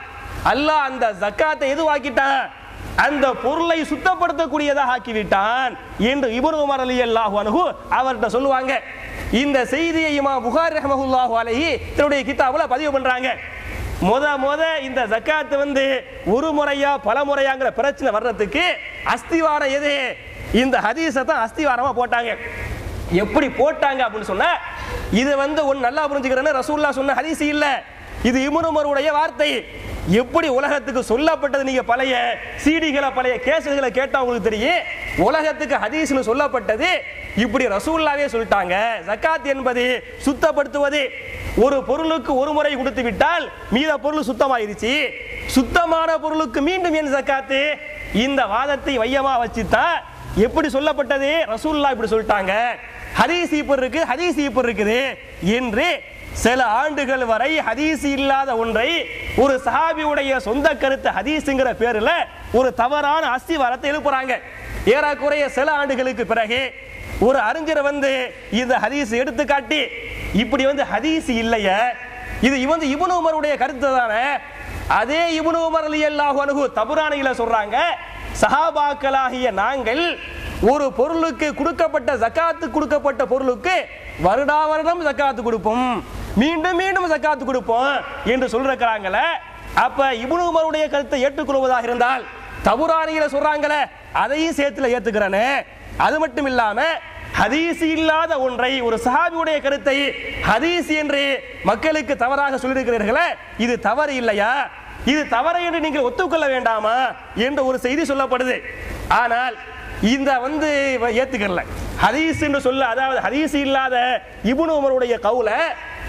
அல்லாஹ் அந்த ஜகாத்தை எதுவாக்கிட்டான்? அந்த பொருளை சுத்தப்படுத்தக்கூடியதாக ஆக்கிவிட்டான் என்று இப்னு உமர் ரலியல்லாஹு அன்ஹு அவர்கிட்ட சொல்லுவாங்க. இந்த செய்தியை இமாம் புகாரி ரஹ்மத்துல்லாஹி அலைஹி தன்னுடைய கிதாபுல பதிவு பண்றாங்க. முத இந்த ஜகாத் வந்து ஒரு முறையா பல முறையாங்கிற பிரச்சனை வர்றதுக்கு அஸ்திவாரம் எது? இந்த ஹதீஸை தான் அஸ்திவாரமா போட்டாங்க. எப்படி போட்டாங்க அப்படின்னு சொன்னா, இது வந்து ஒன்னு நல்லா புரிஞ்சுக்கிறேன்னு ரசூலுல்லாஹ் சொன்ன ஹதீஸ் இல்ல, இது இப்னு உமருடைய வார்த்தை. எப்படி உலகத்துக்கு சொல்லப்பட்டது, நீங்க பழைய சீடிகளை பழைய கேசல்களை கேட்டா உங்களுக்கு தெரியும். உலகத்துக்கு ஹதீஸ்னு சொல்லப்பட்டது இப்படி ரசூலுல்லாஹ்வே சொல்லிட்டாங்க. ஜகாத் என்பது சுத்தப்படுத்துவது. ஒரு பொருளுக்கு ஒரு முறை கொடுத்து விட்டால் மீத பொருள் சுத்தமாயிருச்சு. சுத்தமான பொருளுக்கு மீண்டும் ஏன் ஜகாத்? இந்த வாதத்தை மையமா வச்சுதான் எப்படி சொல்லப்பட்டது? ரசூலுல்லாஹ் இப்படி சொல்லிட்டாங்க, ஹதீஸ் இப்படி இருக்குது என்று சில ஆண்டுகள் வரை ஹதீஸ் இல்லாத ஒன்றை ஒரு சஹாபியுடைய சொந்த கருத்து ஹதீஸ்ங்கிற பேர்ல ஒரு தவறான அஸ்திவாரத்தை எழுப்புறாங்க. ஏறக்குறைய சில ஆண்டுகளுக்கு பிறகு ஒரு அறிஞர் வந்து இந்த ஹதீஸ் எடுத்து காட்டி இப்படி வந்து ஹதீஸ் இல்லையே, இது இப்னு உமருடைய கருத்து தானே. அதே இப்னு உமர் ரலியல்லாஹு அன்ஹு தபுரானியில சொல்றாங்க, சஹாபாக்களாகிய நாங்கள் ஒரு பொருளுக்கு கொடுக்கப்பட்ட ஜகாத்து கொடுக்கப்பட்ட பொருளுக்கு வருடா வருடம் ஜகாத்து கொடுப்போம், மீண்டும் மீண்டும் ஜகாத்து கொடுப்போம் என்று சொல்றாங்களே. அப்ப இப்னு உமருடைய கருத்தை ஏற்றுக்கொள்வதாக இருந்தால் தபுரானியில சொல்றாங்களே அதையும் சேர்த்துல ஏத்துக்கிறனே. அது மட்டும் இல்லாம ஹதீஸ் இல்லாத ஒன்றை ஒரு சஹாபியுடைய கருத்தை ஹதீஸ் என்று மக்களுக்கு தவறாக சொல்லியிருக்கிறீர்களே, இது தவறு இல்லையா? இது தவறு என்று நீங்கள் ஒத்துக்கொள்ள வேண்டாமா என்ற ஒரு செய்தி சொல்லப்படுது. ஆனால் இந்த ஏத்துக்கல ஹதீஸ் என்று சொல்ல, அதாவது ஹதீஸ் இல்லாத இப்னு உமருடைய கவுல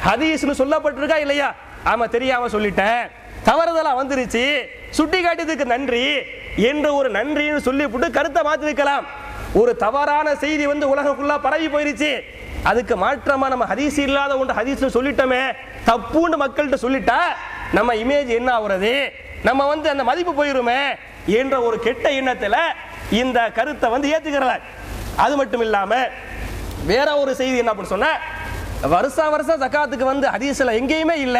ஹதீஸ்னு சொல்லப்பட்டிருக்கா இல்லையா? ஆமா, தெரியாம சொல்லிட்டேன், தவறுதலா வந்துருச்சு, சுட்டி காட்டியதுக்கு நன்றி என்ற ஒரு நன்றின்னு சொல்லிவிட்டு கருத்தை மாத்திருக்கலாம். ஒரு தவறான செய்தி உலகம் ஃபுல்லா பரவி போயிருச்சு, அதுக்கு மாற்றமா நம்ம ஹதீஸ் இல்லாத ஒன்று ஹதீஸ்ல சொல்லிட்டோமே தப்புன்னு மக்கள்கிட்ட சொல்லிட்டா நம்ம இமேஜ் என்ன ஆகுறது, நம்ம அந்த மதிப்பு போயிருமே என்ற ஒரு கெட்ட எண்ணத்துல இந்த கருத்தை ஏத்துக்கிறல. அது மட்டும் இல்லாம வேற ஒரு செய்தி என்ன அப்படின்னு சொன்ன, வருஷம் ஜகாத்துக்கு ஹதீஸ்ல எங்கேயுமே இல்ல,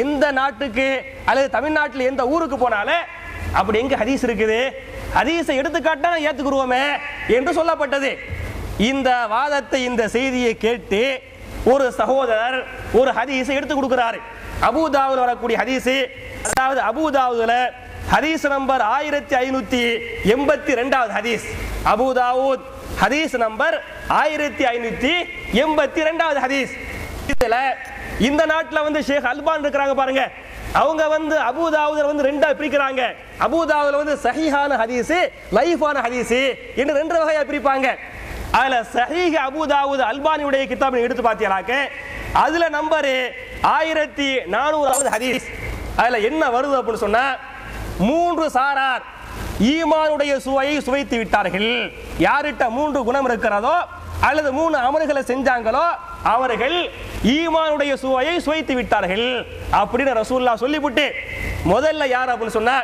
எந்த நாட்டுக்கு அல்லது தமிழ்நாட்டில் எந்த ஊருக்கு போனாலும் அப்படி எங்க ஹதீஸ் இருக்குது, ஹதீஸை எடுத்துக்காட்டா ஏத்துக்குருவோமே என்று சொல்லப்பட்டது. இந்த வாதத்தை, இந்த செய்தியை கேட்டு ஒரு சகோதரர் ஒரு ஹதீஸை எடுத்து கொடுக்கிறாரு. அபூதாவுல வரக்கூடிய ஹதீஸ், அதாவது அபூதாவுல ஹதீஸ் நம்பர் 1582 ஹதீஸ். அபூதாவூத் ஹதீஸ் நம்பர் 1582 ஹதீஸ். இதுல இந்த நாட்டுல ஷேக் அல்பான் இருக்கிறாங்க பாருங்க, அவங்க அபூதாவுதுல ரெண்டா பிரிக்கிறாங்க. அபூதாவுதுல சஹீஹான ஹதீஸ், லைஃபான ஹதீஸ் என்று ரெண்டு வகையா பிரிப்பாங்க. அதுல சஹீஹ் அபூதாவுத் அல்பானியுடைய கிதாபை எடுத்து பார்த்தீங்களாக்க அதுல நம்பர் 1400 ஹதீஸ். அதுல என்ன வருது அப்படின்னு சொன்னா, 3 சாரார் ஈமானுடைய சுவையை சுவைத்து விட்டார்கள். யார்கிட்ட 3 குணம் இருக்கிறதோ அல்லது 3 அமல்களை செஞ்சாங்களோ அவர்கள் ஈமானுடைய சுவையை சுவைத்து விட்டார்கள் அப்படின்னு ரசூலுல்லாஹ் சொல்லிவிட்டு, முதல்ல யார் அப்படின்னு சொன்னா,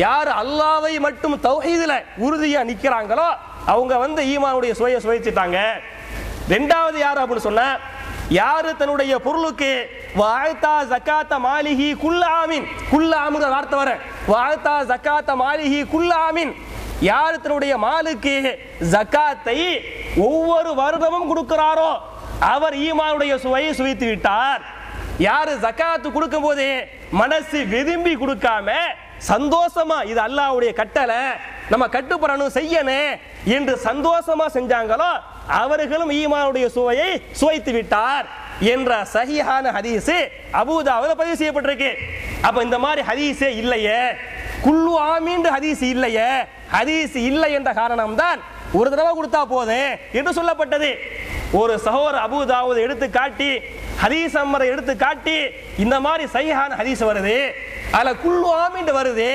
யார் அல்லாஹ்வை மட்டும் தௌஹீதுல உறுதியா நிக்கிறாங்களோ அவங்க ஈமானுடைய சுவையை சுவைச்சிட்டாங்க. ரெண்டாவது யார் அப்படின்னு சொன்னா, யாரு தன்னுடைய பொருளுக்கு வஅதா ஜகாத மாலிஹி குல்ல ஆமின், குல்ல ஆமின் வார்த்தை வர வஅதா ஜகாத மாலிஹி குல்ல ஆமின், யாரு தன்னுடைய மாலுக்கு ஜகாத்தை ஒவ்வொரு வருடமும் கொடுக்கிறாரோ அவர் ஈமானுடைய சுவையை சுவைத்து விட்டார். யாரு ஜகாத்து கொடுக்கும் போது மனசு விரும்பி கொடுக்காம சந்தோஷமா இது அல்லாஹ்வுடைய கட்டளை நம்ம கட்டுப்படணும் செய்யணும் என்று சந்தோஷமா செஞ்சாங்களோ அவர்களும் ஈமானுடைய சுவையை சுவைத்து விட்டார் என்ற சஹீஹான ஹதீஸ் அபூதாவுல பதிவு செய்யப்பட்டிருக்கு. அப்ப இந்த மாதிரி ஹதீஸே இல்லையே, குல்லு ஆமீன் ஹதீஸ் இல்லையே, ஹதீஸ் இல்லை என்ற காரணம் தான் ஒரு தடவை கொடுத்தா போதும் என்று சொல்லப்பட்டது. ஒரு சகோதரர் அபூதாவுத் எடுத்து காட்டி ஹதீஸ் அம்மரை எடுத்து காட்டி இந்த மாதிரி சஹீஹான ஹதீஸ் வருது, அதுல குல்லு ஆமீன் வருது,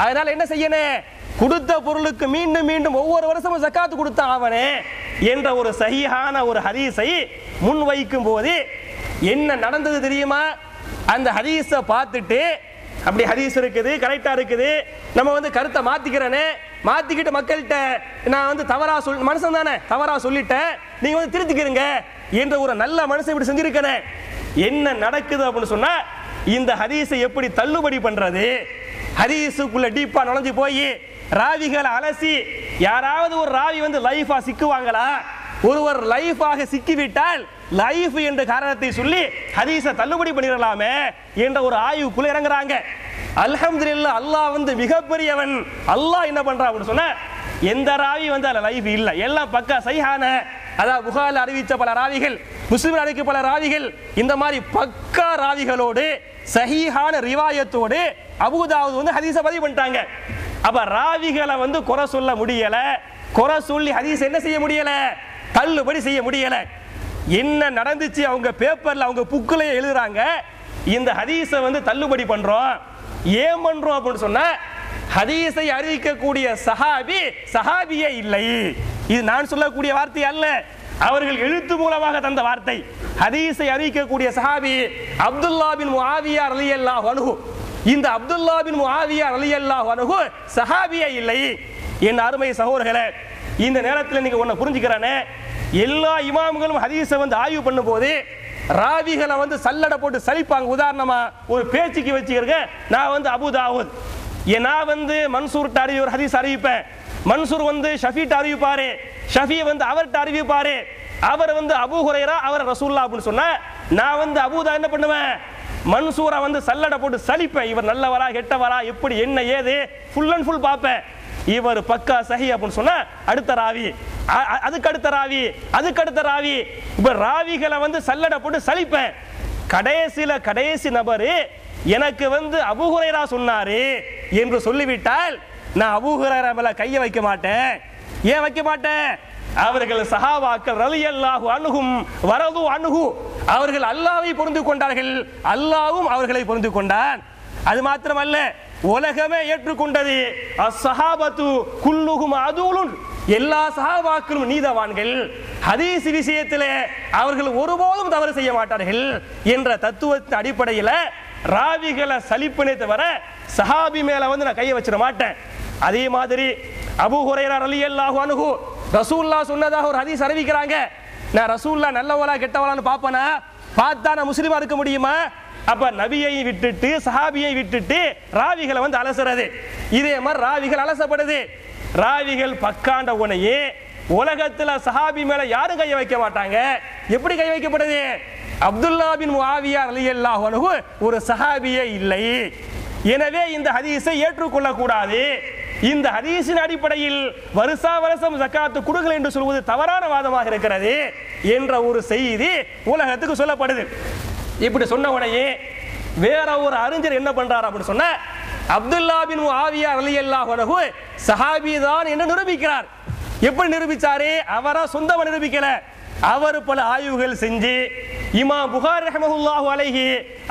அதனால என்ன செய்யணும், கொடுத்த பொருளுக்கு மீண்டும் மீண்டும் ஒவ்வொரு வருஷமும் ஜகாத்து கொடுத்தா ஆவனே என்ற ஒரு சஹீஹான ஒரு ஹதீஸை முன்வைக்கும் போது என்ன நடந்தது தெரியுமா? அந்த ஹதீஸை பார்த்துட்டு அப்படி ஹதீஸ் இருக்குது, கரெக்டா இருக்குது, நம்ம கருத்தை மாத்திக்கிறேன்னு மாத்திக்கிட்டு மக்கள்கிட்ட நான் தவறா மனுஷன் தானே தவறா சொல்லிட்டேன், நீங்க திருத்திக்கிறீங்க என்ற ஒரு நல்ல மனுஷன் இப்படி செஞ்சிருக்கேன். என்ன நடக்குது அப்படின்னு சொன்னா, இந்த ஹதீஸை எப்படி தள்ளுபடி பண்றது, ஹதீஸுக்குள்ள டீப்பா நுழைஞ்சு போய் ராவிகளை அலசி யாராவது ஒரு ராவி லைஃபா சிக்குவாங்களா? ஒருவர் லைஃபாக சிக்கிவிட்டால் லைஃப் என்ற காரணத்தை சொல்லி ஹதீஸை தள்ளுபடி பண்ணிடலாமே என்ற ஒரு ஆய்வுக்குள்ள இறங்குறாங்க. அல்ஹம்துலில்லாஹ், அல்லாஹ் மிகப்பெரியவன். அல்லாஹ் என்ன பண்றான் அப்படின்னு சொன்னா, எந்த ராவி அதுல லைஃப் இல்ல, எல்லாம் பக்கா சஹீஹான, அதாவது புகாரில் அறிவித்த பல ராவிகள், முஸ்லிமில் அறிவிக்க பல ராவிகள், இந்த மாதிரி பக்கா ராவிகளோடு சஹீஹான ரிவாயத்தோடு அபூதாவுத் ஹதீஸை பதிவு பண்ணிட்டாங்க. அப்ப ராவிகளை குறை சொல்ல முடியல, குறை சொல்லி ஹதீஸ் என்ன செய்ய முடியல, தள்ளுபடி செய்ய முடியல. என்ன நடந்துச்சு, அவங்க பேப்பர்ல அவங்க புக்ல எழுதுறாங்க, இந்த ஹதீஸை தள்ளுபடி பண்றோம். ஏன் பண்றோம் அப்படின்னு சொன்னா, ஹதீஸை அறிவிக்கக்கூடிய சஹாபியே இல்லை. இது நான் சொல்லக்கூடிய வார்த்தை அல்ல, அவர்கள் எழுத்து மூலமாக தந்த வார்த்தை. ஹதீஸை அறிவிக்கக்கூடிய சஹாபி அப்துல்லா பின் முஆவியா ரலியல்லாஹு அன்ஹு. இந்த அப்துல்லா பின் முஆவியா ரலியல்லாஹு அன்ஹு சஹாபியே இல்லை. என் அருமை சகோதரர்களே, இந்த நேரத்தில் நீங்க ஒண்ணு புரிஞ்சுக்கிறானே, எல்லா இமாம்களும் ஹதீஸை ஆய்வு பண்ணும்போது ராவிகளை வந்து சல்லடை போட்டு சலிப்பாங்க. உதாரணமா ஒரு பேச்சுக்கு வச்சுக்கிறேன், நான் வந்து அபு தாவூத், நான் வந்து மன்சூர்ட்ட ஒரு ஹதீஸ் அறிவிப்பேன், மன்சூர் வந்து ஷஃபீட்ட அறிவிப்பாரு, ஷஃபி வந்து அவர்கிட்ட அறிவிப்பாரு, அவர் வந்து அபூ ஹுரைரா அவர் ரசூலுல்லாஹ் அப்படின்னு சொன்னா, நான் வந்து அபூதா என்ன பண்ணுவேன், மன்சூரை வந்து சல்லடை போட்டு சலிப்பேன். இவர் நல்லவரா கெட்டவரா எப்படி என்ன ஏது ஃபுல் அண்ட் ஃபுல் பார்ப்பேன். இவர் பக்கா சஹி அப்படின்னு சொன்னா அடுத்த ராவி, அதுக்கு அடுத்த ராவி, அதுக்கு அடுத்த ராவி, இப்ப ராவிகளை வந்து சல்லடை போட்டு சலிப்பேன். கடைசி நபரு எனக்கு வந்து அபூ ஹுரைரா சொன்னாரு என்று சொல்லிவிட்டால் நான் அபூ ஹுரைரா மேல கையை வைக்க மாட்டேன். ஏன் வைக்க மாட்டேன்? அவர்கள் சஹாபாக்கள் ரலியல்லாஹு அன்ஹும் வரது அன்ஹு, அவர்கள் அல்லாஹ்வை புரிந்து கொண்டார்கள், அல்லாஹ்வும் அவர்களை புரிந்து கொண்டான். அது மாத்திரமல்ல, உலகமே ஏற்றுக்கொண்டது அஸ்ஸஹாபத்து குல்லுஹும் அதுலுன், எல்லா சஹாபாக்களும் நீதவான்கள், ஹதீஸ் விஷயத்திலே அவர்கள் ஒருபோதும் தவறு செய்ய மாட்டார்கள் என்ற தத்துவத்தின் அடிப்படையில் ராவிகளை சலிப்பனே தவிர சஹாபி மேல வந்து நான் கையை வச்சிட மாட்டேன். அதே மாதிரி அபூ ஹுரைரா ரலியல்லாஹு அன்ஹு ரசூலுல்லாஹ் சொன்னதாக ஒரு ஹதீஸ் அறிவிக்கிறாங்க. நான் ரசூலுல்லாஹ் நல்லவளா கெட்டவளான்னு பாப்பனா, பார்த்தா நான் முஸ்லிமா இருக்க முடியுமா? அப்ப நபியை விட்டுட்டு சஹாபியை விட்டுட்டு ராவிகளை வந்து அலசுறது. இதே மாதிரி ராவிகள் அலசப்படுது. ராவிகள் பக்காண்ட உனையே உலகத்துல சஹாபி மேல யாரும் கையை வைக்க மாட்டாங்க. எப்படி கை வைக்கப்படுது? அப்துல்லா பின் முஆவியா ரலியல்லாஹு அன்ஹு ஒரு சஹாபியே இல்லை. எனவே இந்த ஹதீஸை ஏற்றுக்கொள்ள கூடாது. இந்த ஹதீஸின் அடிப்படையில் வருஷம் ஜகாத்து கொடுங்கள் என்று சொல்வது தவறான வாதமாக இருக்கிறது என்ற ஒரு செய்தி உலகத்துக்கு சொல்லப்படுது. இப்படி சொன்ன உடனே வேற ஒரு அறிஞர் என்ன பண்றார் அப்படின்னு சொன்ன, அப்துல்லா பின் முஆவியா ரலியல்லாஹு அன்ஹு சஹாபி தான் என்று நிரூபிக்கிறார். எப்படி நிரூபிச்சாரு? அவரா சொந்தமா நிரூபிக்கல, அவர் பல ஆய்வுகள் செஞ்சு இமாம் புகாரி ரஹ்மத்துல்லாஹி அலைஹி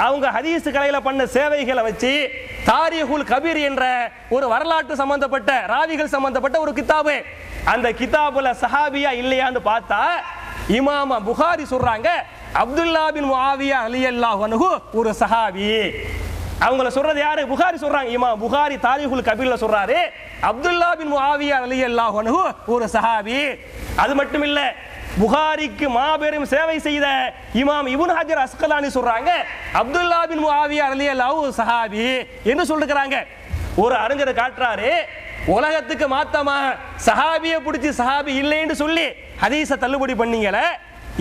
அவங்க ஹதீஸ் கலையில பண்ண சேவைகளை வச்சு தாரீஹுல் கபீர் என்ற ஒரு வரலாற்று சம்பந்தப்பட்ட ராவிகள் சம்பந்தப்பட்ட ஒரு கிதாபு, அந்த கிதாபுல சஹாபியா இல்லையான்னு பார்த்தா இமாம் புகாரி சொல்றாங்க அப்துல்லா பின் முஆவியா ரலியல்லாஹு அன்ஹு ஒரு சஹாபி. அவங்கள சொல்றது யாரு? புகாரி சொல்றாங்க. இமாம் புகாரி தாரீஹுல் கபீர்ல சொல்றாரு அப்துல்லா பின் முஆவியா ரலியல்லாஹு அன்ஹு ஒரு சஹாபி. அது மட்டும் இல்ல, புகாரிக்கு மாபெரும் சேவை செய்த இமாம் இப்னு ஹஜர் அஸ்கலானி சொல்றாங்க அப்துல்லா பின் முஆவியா ரலியல்லாஹு சஹாபி என்று சொல்லிருக்காங்க. ஒரு அறிஞர் காட்டுறாரு, உலகத்துக்கு மாத்தமா சஹாபியை பிடிச்சி சஹாபி இல்லைன்னு சொல்லி ஹதீஸை தள்ளுபடி பண்ணீங்களே,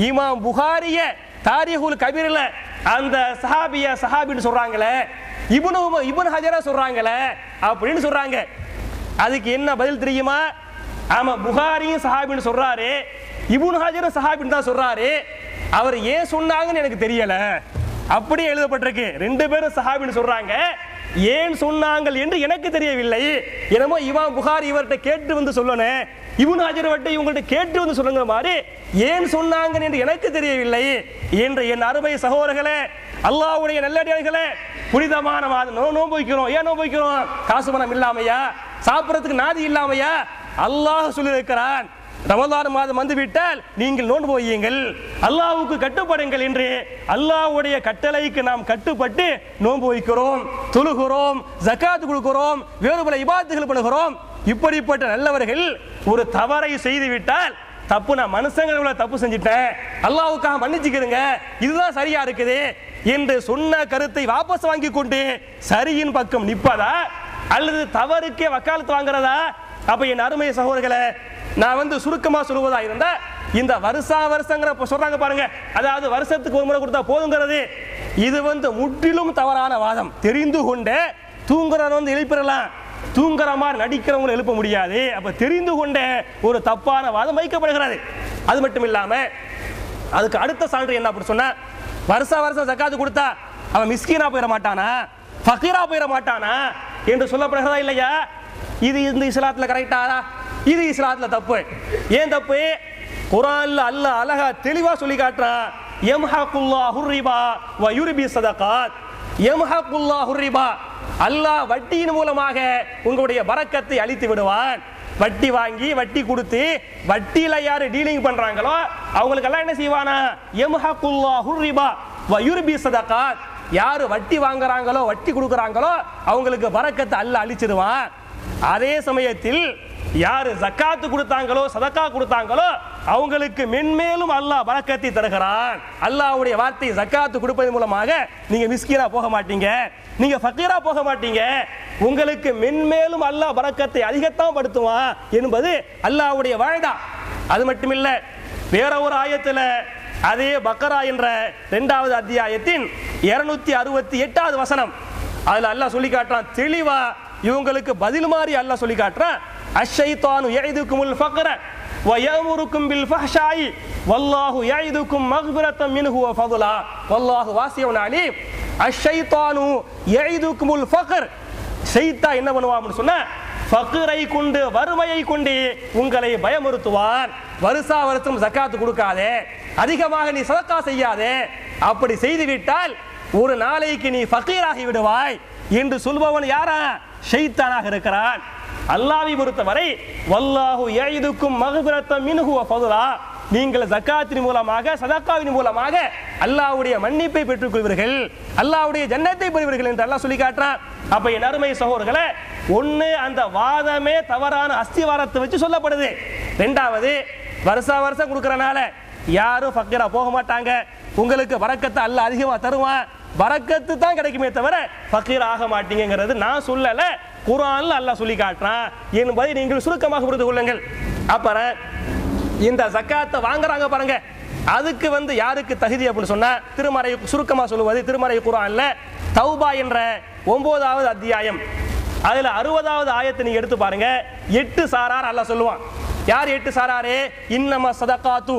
இமாம் புகாரிய தாரீஹுல் கபீர்ல அந்த சஹாபின்னு சொல்றாங்களே, இப்னு ஹஜரா சொல்றாங்களே அப்படின்னு சொல்றாங்க. அதுக்கு என்ன பதில் தெரியுமா? ஆமா, புகாரியும் சஹாபின்னு சொல்றாரு, இப்னு ஹஜர் சஹாபின்னு தான் சொல்றாரு. அவர் ஏன் சொன்னாங்கன்னு எனக்கு தெரியல, அப்படியே எழுதப்பட்டிருக்கு. ரெண்டு பேரும் சஹாபின்னு சொல்றாங்க, ஏன் சொன்னாங்கள் என்று எனக்கு தெரியவில்லை. என்னமோ இமாம் புகாரி இவர்கிட்ட கேட்டு வந்து சொல்லணும், இப்னு ஹஜர் வட்ட இவங்கள்ட்ட கேட்டு வந்து சொல்லுங்க மாதிரி ஏன் சொன்னாங்க என்று எனக்கு தெரியவில்லை என்ற என் அருமை சகோதரர்களே, அல்லாஹ்வுடைய நல்லடியார்களே, புனிதமான மாதம் நோன்பு வைக்கிறோம். ஏன் நோன்பு வைக்கிறோம்? காசு பணம் இல்லாமையா? சாப்பிடறதுக்கு நாதி இல்லாமையா? அல்லாஹ் சொல்லியிருக்கிறான், ரமலான் மாதம் வந்துவிட்டால் நீங்கள் நோன்பு வையுங்கள், அல்லாஹ்வுக்கு கட்டுப்படுங்கள் என்று அல்லாஹ்வுடைய கட்டளைக்கு நாம் கட்டுப்பட்டு நோன்பு வைக்கிறோம், தொழுகிறோம், ஜகாத் கொடுக்கிறோம், வேறு பல இபாதத்துகள் பண்ணுகிறோம். இப்படிப்பட்ட நல்லவர்கள் ஒரு தவறை செய்து விட்டால், தப்பு நான் மனுஷங்களை தப்பு செஞ்சுட்டேன், அல்லாஹ்வுக்காக மன்னிச்சுக்கிறேங்க, இதுதான் சரியா இருக்குது என்று சொன்ன கருத்தை வாபஸ் வாங்கி கொண்டு சரியின் பக்கம் நிற்பதா அல்லது தவறுக்கே வக்காலத்து வாங்குறதா? அப்ப என் அருமை சகோதரர்களே, நான் வந்து சுருக்கமா சொல்லுவதா இருந்தா, இந்த வருஷங்கிற சொல்றாங்க பாருங்க, அதாவது வருஷத்துக்கு ஒரு முறை கொடுத்தா போதுங்கிறது, இது வந்து முற்றிலும் தவறான வாதம். தெரிந்து கொண்டே தூங்குறவன் வந்து எழுப்பிடலாம், தூங்குற மாதிரி நடிக்கிறவங்களை எழுப்ப முடியாது. அப்ப தெரிந்து கொண்டே ஒரு தப்பான வாதம் வைக்கப்படுகிறது. அது மட்டும் இல்லாம அதுக்கு அடுத்த சான்று என்ன அப்படி சொன்னா, வருஷம் ஜகாத்து கொடுத்தா அவன் மிஸ்கீனா போயிட மாட்டானா, ஃபகீரா போயிட மாட்டானா என்று சொல்லப்படுகிறதா இல்லையா? இது இந்த இஸ்லாத்துல கரெக்டாரா? இது இஸ்லாத்துல தப்பு. ஏன் தப்பு? குர்ஆன்ல அல்லாஹ் அழகா தெளிவா சொல்லி காட்டுறான், யம்ஹகுல்லாஹு ரிபா வ யுர்பி ஸதகாத். யம்ஹகுல்லாஹு ரிபா, அல்லாஹ் வட்டியின் மூலமாக உங்களுடைய பரக்கத்தை அழித்து விடுவான். வட்டி வாங்கி வட்டி கொடுத்து வட்டியில யாரு டீலிங் பண்றாங்களோ அவங்களுக்கு எல்லாம் என்ன செய்வானா? யம்ஹகுல்லாஹு ரிபா வ யுர்பி ஸதகாத். யாரு வட்டி வாங்குறாங்களோ வட்டி கொடுக்குறாங்களோ அவங்களுக்கு பரக்கத்தை அல்லாஹ் அழிச்சிடுவான். அதே சமயத்தில் யாரு ஜக்காத்து கொடுத்தாங்களோ சதக்கா கொடுத்தாங்களோ அவங்களுக்கு மென்மேலும் அல்லாஹ் பரக்கத்தை தருகிறான். அல்லாஹ்வுடைய வார்த்தை ஜக்காத்து கொடுப்பதன் மூலமாக நீங்க மிஸ்கீனா போக மாட்டீங்க, நீங்க ஃபக்கீரா போக மாட்டீங்க, உங்களுக்கு மென்மேலும் அல்லாஹ் பரக்கத்தை அதிகத்தான் படுத்துவான் என்பது அல்லாஹ்வுடைய வாய்தா. அது மட்டுமில்ல, வேற ஒரு ஆயத்துல அதே பக்கரா என்ற 2வது அத்தியாயத்தின் 268வது வசனம், அதுல அல்லாஹ் சொல்லி காட்டுறான் தெளிவா, இவங்களுக்கு பதில் மாதிரி அல்லாஹ் சொல்லி காட்டுறான். அஷ்ஷைத்தானு யஇதுகுமுல் ஃபக்ர வ யஅமுருக்கும் பில் ஃபஹ்ஷாயி வல்லாஹு யஇதுகும் மக்ஃபிரத்தம் மின்ஹு வ ஃபضலா வல்லாஹு வாசியுன் அலீம். அஷ்ஷைத்தானு யஇதுகுமுல் ஃபக்ர், ஷைத்தான் என்ன பண்ணுவான்னு சொன்னா ஃபக்ரை கொண்டு வறுமையை கொண்டு உங்களை பயமுறுத்துவான். வருஷா வருஷம் ஜக்காத்து கொடுக்காதே, அதிகமாக நீ சதக்கா செய்யாதே, அப்படி செய்துவிட்டால் ஒரு நாளைக்கு நீ ஃபக்கீராகி விடுவாய் என்று சொல்பவன் யாரா? ஷைத்தானாக இருக்கிறான். அல்லாஹ்வை பொறுத்தவரை வல்லாஹு யஇதுக்கும் மக்ஃபிரத்தம் மின்ஹு வ ஃபضலா, நீங்கள் ஜக்காத்தின் மூலமாக சதக்காவின் மூலமாக அல்லாஹ்வுடைய மன்னிப்பை பெற்றுக் கொள்வீர்கள், அல்லாஹ்வுடைய ஜன்னத்தை பெறுவீர்கள் என்று அல்லாஹ் சொல்லி காட்டுறான். அப்ப என் அருமை சகோதரர்களே, ஒண்ணு அந்த வாதமே தவறான அஸ்திவாரத்தை வச்சு சொல்லப்படுது. 2வது, வருஷா வருஷம் கொடுக்கறனால யாரும் ஃபக்கீரா போக மாட்டாங்க, உங்களுக்கு பரக்கத்தை அல்லாஹ் அதிகமா தருவான், பரக்கத்து தான் கிடைக்குமே தவிர ஃபக்கீர் ஆக மாட்டீங்கிறது நான் சொல்லல, குர்ஆன்ல அல்லாஹ் சொல்லி காட்டுறான் என்பதை நீங்கள் சுருக்கமாக புரிந்து கொள்ளுங்கள். அப்புறம் இந்த ஜக்காத்தை வாங்குறாங்க பாருங்க, அதுக்கு யாருக்கு தகுதி அப்படின்னு சொன்னா, திருமறை சுருக்கமா சொல்லுவது திருமறை குர்ஆன்ல தௌபா என்ற 9வது அத்தியாயம் அதுல 60வது ஆயத்தை நீங்க எடுத்து பாருங்க. 8 சாரார் அல்லாஹ் சொல்லுவான். யார் 8 சாராரே? இன்னமா ஸதகாத்து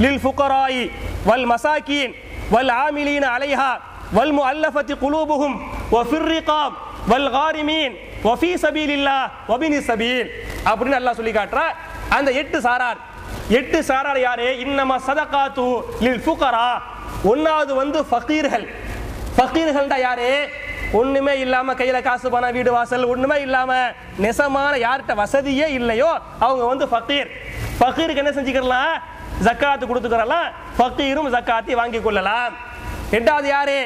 லில் ஃபுகராயி வல் மசாகீன் வல் ஆமிலீன அலைஹா வல் முஅல்லஃபதி குலூபுஹும் வ ஃபிர் ரிகாப் வல் காரிமீன் வ ஃபீ சபீலில்லாஹ் வ பினி சபீல் அப்படின்னு அல்லாஹ் சொல்லி காட்டுறா. அந்த 8 சாரார் யாரே? இன்னமா ஸதகாத்து லில் ஃபுகரா, ஒன்னாவது ஃபகீர்கள். ஃபகீர்கள்டா யாரே? ஒண்ணுமே இல்லாம கையில காசு பணம் வீடு வாசல் ஒண்ணுமே இல்லாம நெசமான யார்கிட்ட வசதியே இல்லையோ அவங்க ஃபகீர். ஃபகீருக்கு என்ன செஞ்சுக்கலாம்? ஜக்காத்து கொடுத்துக்கலாம், ஃபகீரும் ஜக்காத்தை வாங்கி கொள்ளலாம். 2வது யாரு?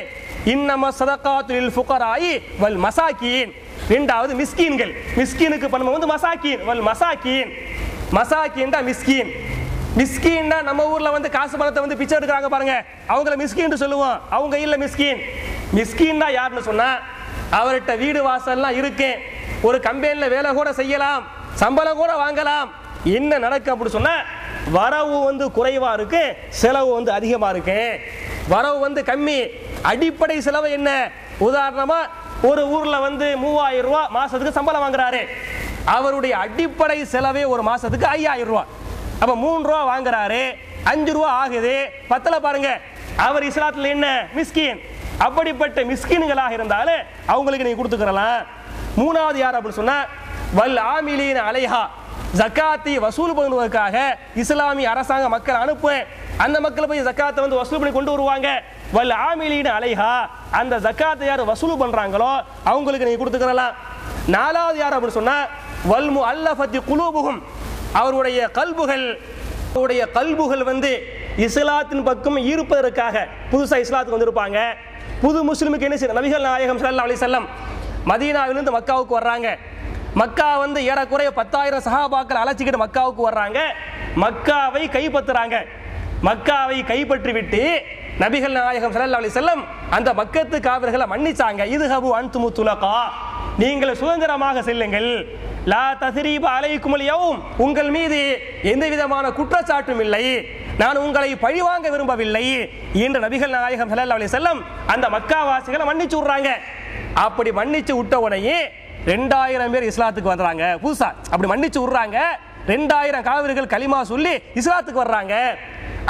இன்னமா ஸதகாத்து லில் ஃபுகராயி வல் மசாகீன், 2வது மிஸ்கீன்கள். மிஸ்கீனுக்கு பண்ணும் மசாகீன் வல் மசாகீன். மசாகீன்டா மிஸ்கீன். மிஸ்கீன் நம்ம ஊர்ல காசு பணத்தை பிச்சை எடுக்கிறாங்க பாருங்க, அவங்கள மிஸ்கீன் சொல்லுவோம். அவங்க இல்ல மிஸ்கீன். மிஸ்கீன் தான் யாருன்னு சொன்னா, அவர்கிட்ட வீடு வாசல்லாம் இருக்கு, ஒரு கம்பெனில வேலை கூட செய்யலாம், சம்பளம் கூட வாங்கலாம், என்ன நடக்கும் அப்படி சொன்னா வரவு குறைவா இருக்கு, செலவு அதிகமா இருக்கு. வரவு கம்மி, அடிப்படை செலவு என்ன? உதாரணமா ஒரு ஊர்ல 3000 ரூபாய் மாசத்துக்கு சம்பளம் வாங்குறாரு, அவருடைய அடிப்படை செலவே ஒரு மாசத்துக்கு 5000 ரூபாய். அப்ப 3 ரூபா வாங்குறாரு, 5 ரூபா ஆகுது, பத்தல பாருங்க, அவர் இஸ்லாத்துல என்ன? மிஸ்கீன். அப்படிப்பட்ட மிஸ்கீன்களாக இருந்தாலும் அவங்களுக்கு நீங்க கொடுத்துக்கலாம். 3வது யார் அப்படின்னு சொன்னா வல் ஆமிலீன அலைஹா, ஜக்காத்தை வசூல் பண்ணுவதற்காக இஸ்லாமிய அரசாங்க மக்கள் அனுப்புவேன், அந்த மக்கள் போய் ஜக்காத்தை வசூல் பண்ணி கொண்டு வருவாங்க. வல் ஆமிலீன அலைஹா, அந்த ஜக்காத்தை யார் வசூல் பண்றாங்களோ அவங்களுக்கு நீங்க கொடுத்துக்கலாம். 4வது யார் அப்படின்னு சொன்னா வல் முஅல்லஃபதி குலூபுஹும், அவருடைய கல்புகள் இஸ்லாத்தின் பக்கம் ஈர்ப்பதற்காக புதுசா இஸ்லாத்துக்கு வந்திருப்பாங்க. புது முஸ்லிமுக்கு என்ன செய்ய? நபிகள் நாயகம் ஸல்லல்லாஹு அலைஹி வஸல்லம் மதீனாவிலிருந்து மக்காவுக்கு வர்றாங்க. மக்கா ஏறக்குறைய 10,000 சஹாபாக்கள் அழைச்சிக்கிட்டு மக்காவுக்கு வர்றாங்க. மக்காவை கைப்பற்றுறாங்க. மக்காவை கைப்பற்றி விட்டு நபிகள் நாயகம் ஸல்லல்லாஹு அலைஹி வஸல்லம் அந்த மக்கத்து காவிர்களை மன்னிச்சாங்க. இதுஹபு அன்துமு துலகா, நீங்கள் சுதந்திரமாக செல்லுங்கள், லா தஸ்ரீப அலைக்குமுல் யௌம், உங்கள் மீது எந்த விதமான குற்றச்சாட்டும் இல்லை, நான் உங்களை பழிவாங்க விரும்பவில்லை என்று நபிகள் நாயகம் ஸல்லல்லாஹு அலைஹி வஸல்லம் அந்த மக்கா வாசிகளை மன்னிச்சு விடுறாங்க. அப்படி மன்னிச்சு விட்ட உடனே 2000 பேர் இஸ்லாத்துக்கு வர்றாங்க. புதுசா அப்படி மன்னிச்சு விடுறாங்க. 2000 காவிர்கள் கலிமா சொல்லி இஸ்லாத்துக்கு வர்றாங்க.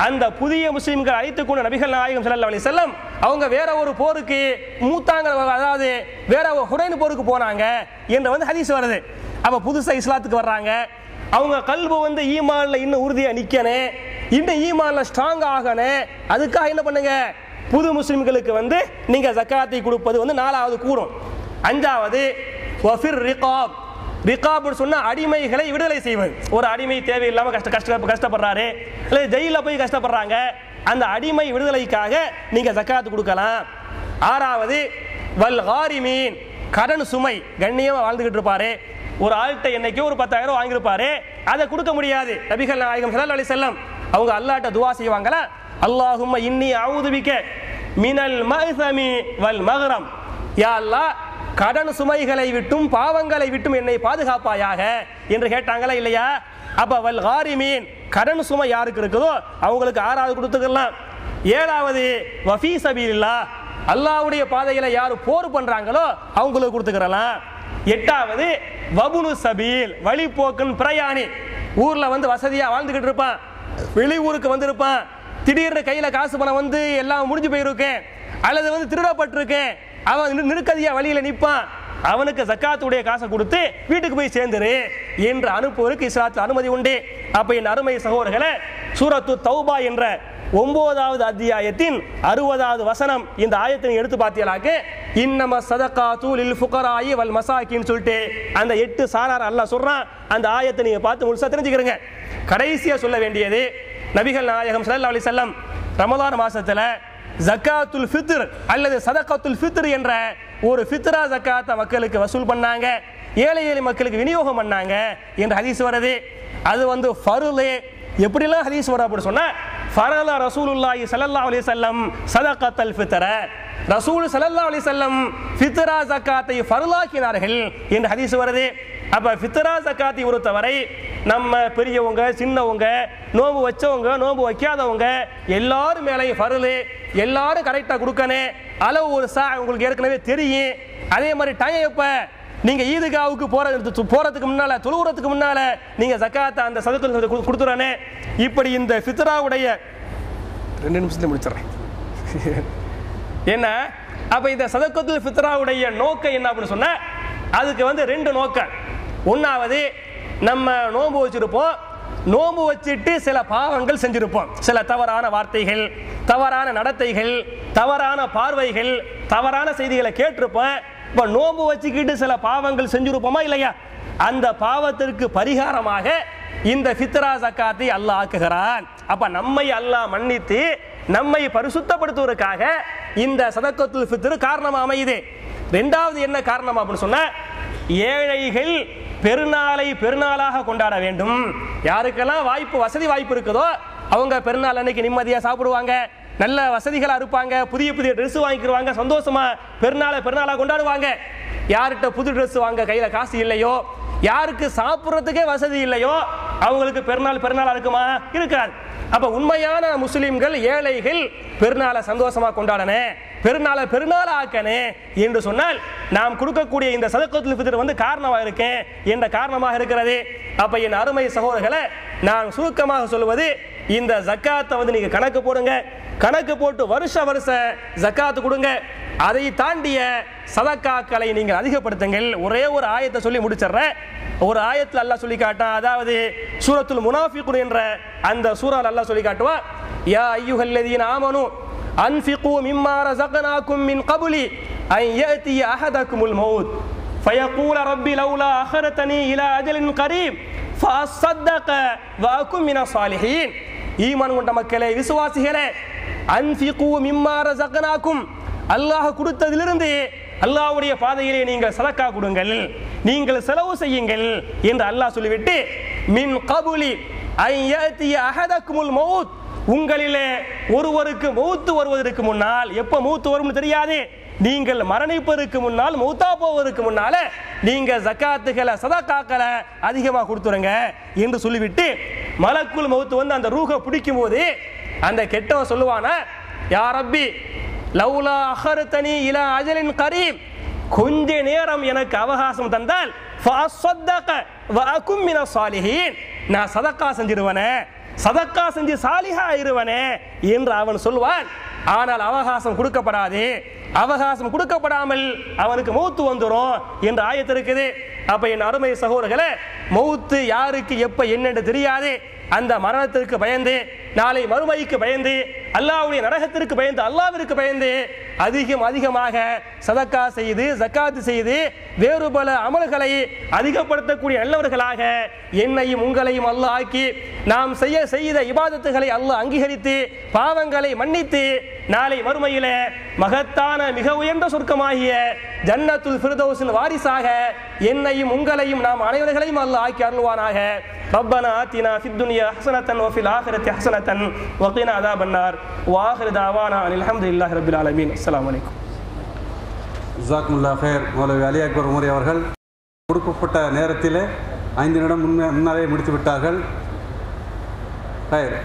அந்த புதிய முஸ்லிம்கள் அழைத்துக் கொண்டு நபிகள் நாயகம் ஸல்லல்லாஹு அலைஹி வஸல்லம் அவங்க வேற ஒரு போருக்கு மூத்தாங்க, அதாவது வேற ஹுனைன் போருக்கு போனாங்க என்று ஹதீஸ் வருது. அப்ப புதுசா இஸ்லாத்துக்கு வர்றாங்க. அவங்க கல்பு ஈமான்ல இன்னும் உறுதியா நிக்கணும், இன்னும் ஈமான்ல ஸ்ட்ராங் ஆகணும். அதுக்காக என்ன பண்ணுங்க? புது முஸ்லிம்களுக்கு நீங்க ஜக்காத்தை கொடுப்பது 4வது கூடும். 5வது வஃபிர் ரிகாப், ரிகாப் சொன்னா அடிமைகளை விடுதலை செய்வது. ஒரு அடிமை தேவையில்லாம கஷ்டப்படுறாரு, அல்லது ஜெயில போய் கஷ்டப்படுறாங்க, அந்த அடிமை விடுதலைக்காக நீங்க ஜக்காத்து கொடுக்கலாம். 6வது வல் காரிமீன், கடன் சுமை, கண்ணியமா வாழ்ந்துகிட்டு இருப்பாரு, ஒரு ஆள்கிட்ட என்னைக்கோ ஒரு 10,000 வாங்கியிருப்பாரு, அதை கொடுக்க முடியாது. நபிகள் நாயகம் ஸல்லல்லாஹு அலைஹி வஸல்லம் அவங்க அல்லாஹ்ட்ட துஆ செய்வாங்களா, அல்லாஹும்ம இன்னி அஊது பிக மினல் மஅஸமி வல் மக்ரம், யா அல்லாஹ் கடன் சுமைகளை விட்டும் பாவங்களை விட்டும் என்னை பாதுகாப்பாயாக என்று கேட்டாங்களா இல்லையா? அப்ப வல் காரிமீன், கடன் சுமை யாருக்கு இருக்குதோ அவங்களுக்கு 6வது கொடுத்துக்கலாம். 7வது வஃபீ சபீலில்லாஹ், அல்லாஹ்வுடைய பாதையில யார் போர் பண்றாங்களோ அவங்களுக்கு கொடுத்துக்கலாம். 8வது வபுனு சபீல், வழிபோக்கன் பிரயாணி, ஊர்ல வந்து வசதியா வாழ்ந்துகிட்டு இருப்பான், வெளியூருக்கு வந்து இருப்பான், திடீர்னு கையில காசு பணம் வந்து எல்லாம் முடிஞ்சு போயிருக்கேன் அல்லது வந்து திருடப்பட்டிருக்கேன், அவன் நெருக்கதியா வழியில நிற்பான், அவனுக்கு ஜக்காத்துடைய காசை கொடுத்து வீட்டுக்கு போய் சேர்ந்துரு என்று அனுப்புவதற்கு இஸ்லாத்தில் அனுமதி உண்டு. அப்ப என் அருமை சகோதரர்களே, சூரத்து தௌபா என்ற 9வது அத்தியாயத்தின் 60வது வசனம், இந்த ஆயத்தை எடுத்து பார்த்தீங்களாக்க இன்னம சதகாத்து லில் ஃபுகராயி வல் மசாகின் சொல்லிட்டு அந்த 8 சாரார் அல்லாஹ் சொல்றான். அந்த ஆயத்தை நீங்க பார்த்து முழுசா தெரிஞ்சுக்கிறீங்க. கடைசியா சொல்ல வேண்டியது, நபிகள் நாயகம் ஸல்லல்லாஹு அலைஹி வஸல்லம் ரமலான் மாசத்துல ஜக்காத்துல் ஃபித்ர் அல்லது சதகாத்துல் ஃபித்ர் என்ற ஒரு ஃபித்ரா ஜக்காத்தை மக்களுக்கு வசூல் பண்ணாங்க, ஏழை எளிய மக்களுக்கு விநியோகம் பண்ணாங்க என்ற ஹதீஸ் வருது. அது வந்து ஃபர்லு. எப்படிலாம் ஹதீஸ் வர அப்படி சொன்னா, ஃபரல ரசூலுல்லாஹி ஸல்லல்லாஹு அலைஹி வஸல்லம் சதகாத்துல் ஃபித்ர, ரசூல் ஸல்லல்லாஹு அலைஹி வஸல்லம் ஃபித்ரா ஜக்காத்தை ஃபர்லாக்கினார்கள் என்று ஹதீஸ் வருது. அப்ப ஃபித்ரா ஜக்காத்தை பொறுத்தவரை நம்ம பெரியவங்க சின்னவங்க நோன்பு வச்சவங்க நோன்பு வைக்காதவங்க எல்லாரும் மேலையும் ஃபர்லு, எல்லாரும் கரெக்டா கொடுக்கணும். அளவு ஒரு உங்களுக்கு ஏற்கனவே தெரியும். அதே மாதிரி டைம் எப்ப நீங்க ஈதுகாவுக்கு போறதுக்கு முன்னால தொழுவுறதுக்கு முன்னால நீங்க ஜக்காத்தை அந்த சதகாத்தை கொடுத்துறானே. இப்படி இந்த ஃபித்ராவுடைய 2 நிமிஷத்துல முடிச்சிடுறேன் என்ன. அப்ப இந்த சதகாத்துல் ஃபித்ராவுடைய நோக்கம் என்ன அப்படின்னு சொன்னா, அதுக்கு வந்து 2 நோக்கம். ஒன்னாவது, நம்ம நோன்பு வச்சிருப்போம், நோன்பு வச்சுட்டு சில பாவங்கள் செஞ்சிருப்போம், சில தவறான வார்த்தைகள், தவறான நடத்தைகள், தவறான பார்வைகள், தவறான செய்திகளை கேட்டிருப்போம். இப்ப நோன்பு வச்சுக்கிட்டு சில பாவங்கள் செஞ்சிருப்போமா இல்லையா? அந்த பாவத்திற்கு பரிகாரமாக இந்த ஃபித்ரா ஜக்காத்தை அல்லாஹ் ஆக்குகிறான். அப்ப நம்மை அல்லாஹ் மன்னித்து நம்மை பரிசுத்தப்படுத்துவதற்காக இந்த சதகாத்துல் ஃபித்ர் காரணமா அமையுது. 2வது என்ன காரணம் அப்படின்னு சொன்னா, ஏழைகள் பெருநாளை பெருநாளாக கொண்டாட வேண்டும். யாருக்கெல்லாம் வசதி வாய்ப்பு இருக்குதோ அவங்க பெருநாள் அன்னைக்கு நிம்மதியா சாப்பிடுவாங்க, நல்ல வசதிகளா இருப்பாங்க, புதிய புதிய ட்ரெஸ் வாங்கிடுவாங்க, சந்தோஷமா பெருநாளா கொண்டாடுவாங்க. யார்கிட்ட புது ட்ரெஸ் வாங்க கையில காசு இல்லையோ, யாருக்கு சாப்பிட்றதுக்கே வசதி இல்லையோ அவங்களுக்கு பெருநாளா இருக்குமா? இருக்காது. அப்ப உண்மையான முஸ்லிம்கள் ஏழைகள் பெருநாளை சந்தோஷமா கொண்டாடணும், பெருநாளா ஆக்கணும் என்று சொன்னால் நாம் கொடுக்கக்கூடிய இந்த சதகாத்துல் ஃபித்ர் வந்து காரணமாக இருக்கேன் என்ற காரணமாக இருக்கிறது. அப்ப என் அருமை சகோதரர்களை, நான் சுருக்கமாக சொல்வது, இந்த ஜக்காத்தை வந்து நீங்க கணக்கு போடுங்க, கணக்கு போட்டு வருஷ ஜக்காத்து கொடுங்க. அதை தாண்டிய சதக்காக்களை நீங்கள் அதிகப்படுத்துங்கள். ஒரே ஒரு ஆயத்தை சொல்லி முடிச்சிடுறேன். ஒரு ஆயத்தில் அல்லாஹ் சொல்லி காட்டான், அதாவது சூரத்துல் முனாஃபிகுன் என்ற அந்த சூரால் அல்லாஹ் சொல்லி காட்டுவா, யா அய்யுஹல்லதீன ஆமனு அன்ஃபிகு மிம்மா ரஸக்னாகும் மின் கப்லி அன் யஅதிய அஹதகுமுல் மௌத் ஃபயகூல ரப்பி லௌலா அஹரதனி இலா அஜலின் கரீப் ஃபஅஸ்ஸதக வஅகும் மினஸ் ஸாலிஹீன். ஈமான் கொண்ட மக்களே, விசுவாசிகளே, அன்ஃபிகு மிம்மா ரஸக்னாகும், அல்லாஹ் கொடுத்ததிலிருந்து அல்லாஹ்வுடைய பாதையிலே நீங்கள் சதக்கா கொடுங்கள், நீங்கள் செலவு செய்யுங்கள் என்று அல்லாஹ் சொல்லிவிட்டு, மின் கபுலி அன் யஅதிய அஹதகுமுல் மௌத், உங்களிலே ஒருவருக்கு மௌத்து வருவதற்கு முன்னால், எப்ப மௌத்து வரும்னு தெரியாது, நீங்கள் மரணிப்பதற்கு முன்னால், மௌத்தா போவதற்கு முன்னால நீங்க ஜக்காத்துகளை சதக்காக்களை அதிகமாக கொடுத்துருங்க என்று சொல்லிவிட்டு, மலக்குல் மௌத்து வந்து அந்த ரூஹை பிடிக்கும் போது அந்த கெட்டவன் சொல்லுவானா, யா ரப்பி லௌலா அஹர்தனி இலா அஜலின் கரீப், கொஞ்ச நேரம் எனக்கு அவகாசம் தந்தால் ஃபஅஸ்ஸதக வஅகும் மினஸ் ஸாலிஹீன், நான் சதக்கா செஞ்சிருவனே, சதக்கா செஞ்சு சாலிஹா இருவனே என்று அவன் சொல்வான். ஆனால் அவகாசம் கொடுக்கப்படாது, அவகாசம் கொடுக்கப்படாமல் அவனுக்கு மௌத்து வந்துடும் என்ற ஆயத்து இருக்குது. அப்ப என் அருமை சகோதரர்களே, மௌத்து யாருக்கு எப்ப என்னென்று தெரியாது. அந்த மரணத்திற்கு பயந்து, நாளை மறுமைக்கு பயந்து, அல்லாஹ்வுடைய நரகத்திற்கு பயந்து, அல்லாஹ்விற்கு பயந்து அதிகமாக சதக்கா செய்து ஜக்காத் செய்து வேறு பல அமல்களை அதிகப்படுத்தக்கூடிய நல்லவர்களாக என்னையும் உங்களையும் அல்லாஹ் ஆக்கி நாம் செய்த இபாதத்துகளை அல்லாஹ் அங்கீகரித்து பாவங்களை மன்னித்து நாளை மறுமையிலே மகத்தான மிக உயர்ந்த சொர்க்கமாகிய ஜன்னத்துல் ஃபிர்தௌஸில் வாரிசாக என்னையும் உங்களையும் நாம் அனைவர்களையும் அல்லாஹ் ஆக்கி அருள்வானாக. ربنا آتنا في الدنيا حسنة وفي الآخرة حسنة وقنا عذاب النار وآخر دعوانا أن الحمد لله رب العالمين. السلام عليكم. ஜஸாக்குமுல்லாஹ் ஹைர். மௌலவி அலி அக்பர் உமரி அவர்கள் கொடுக்கப்பட்ட நேரத்திலே 5 நிமிடம் முன்னாலே முடித்து விட்டார்கள். ஹைர்.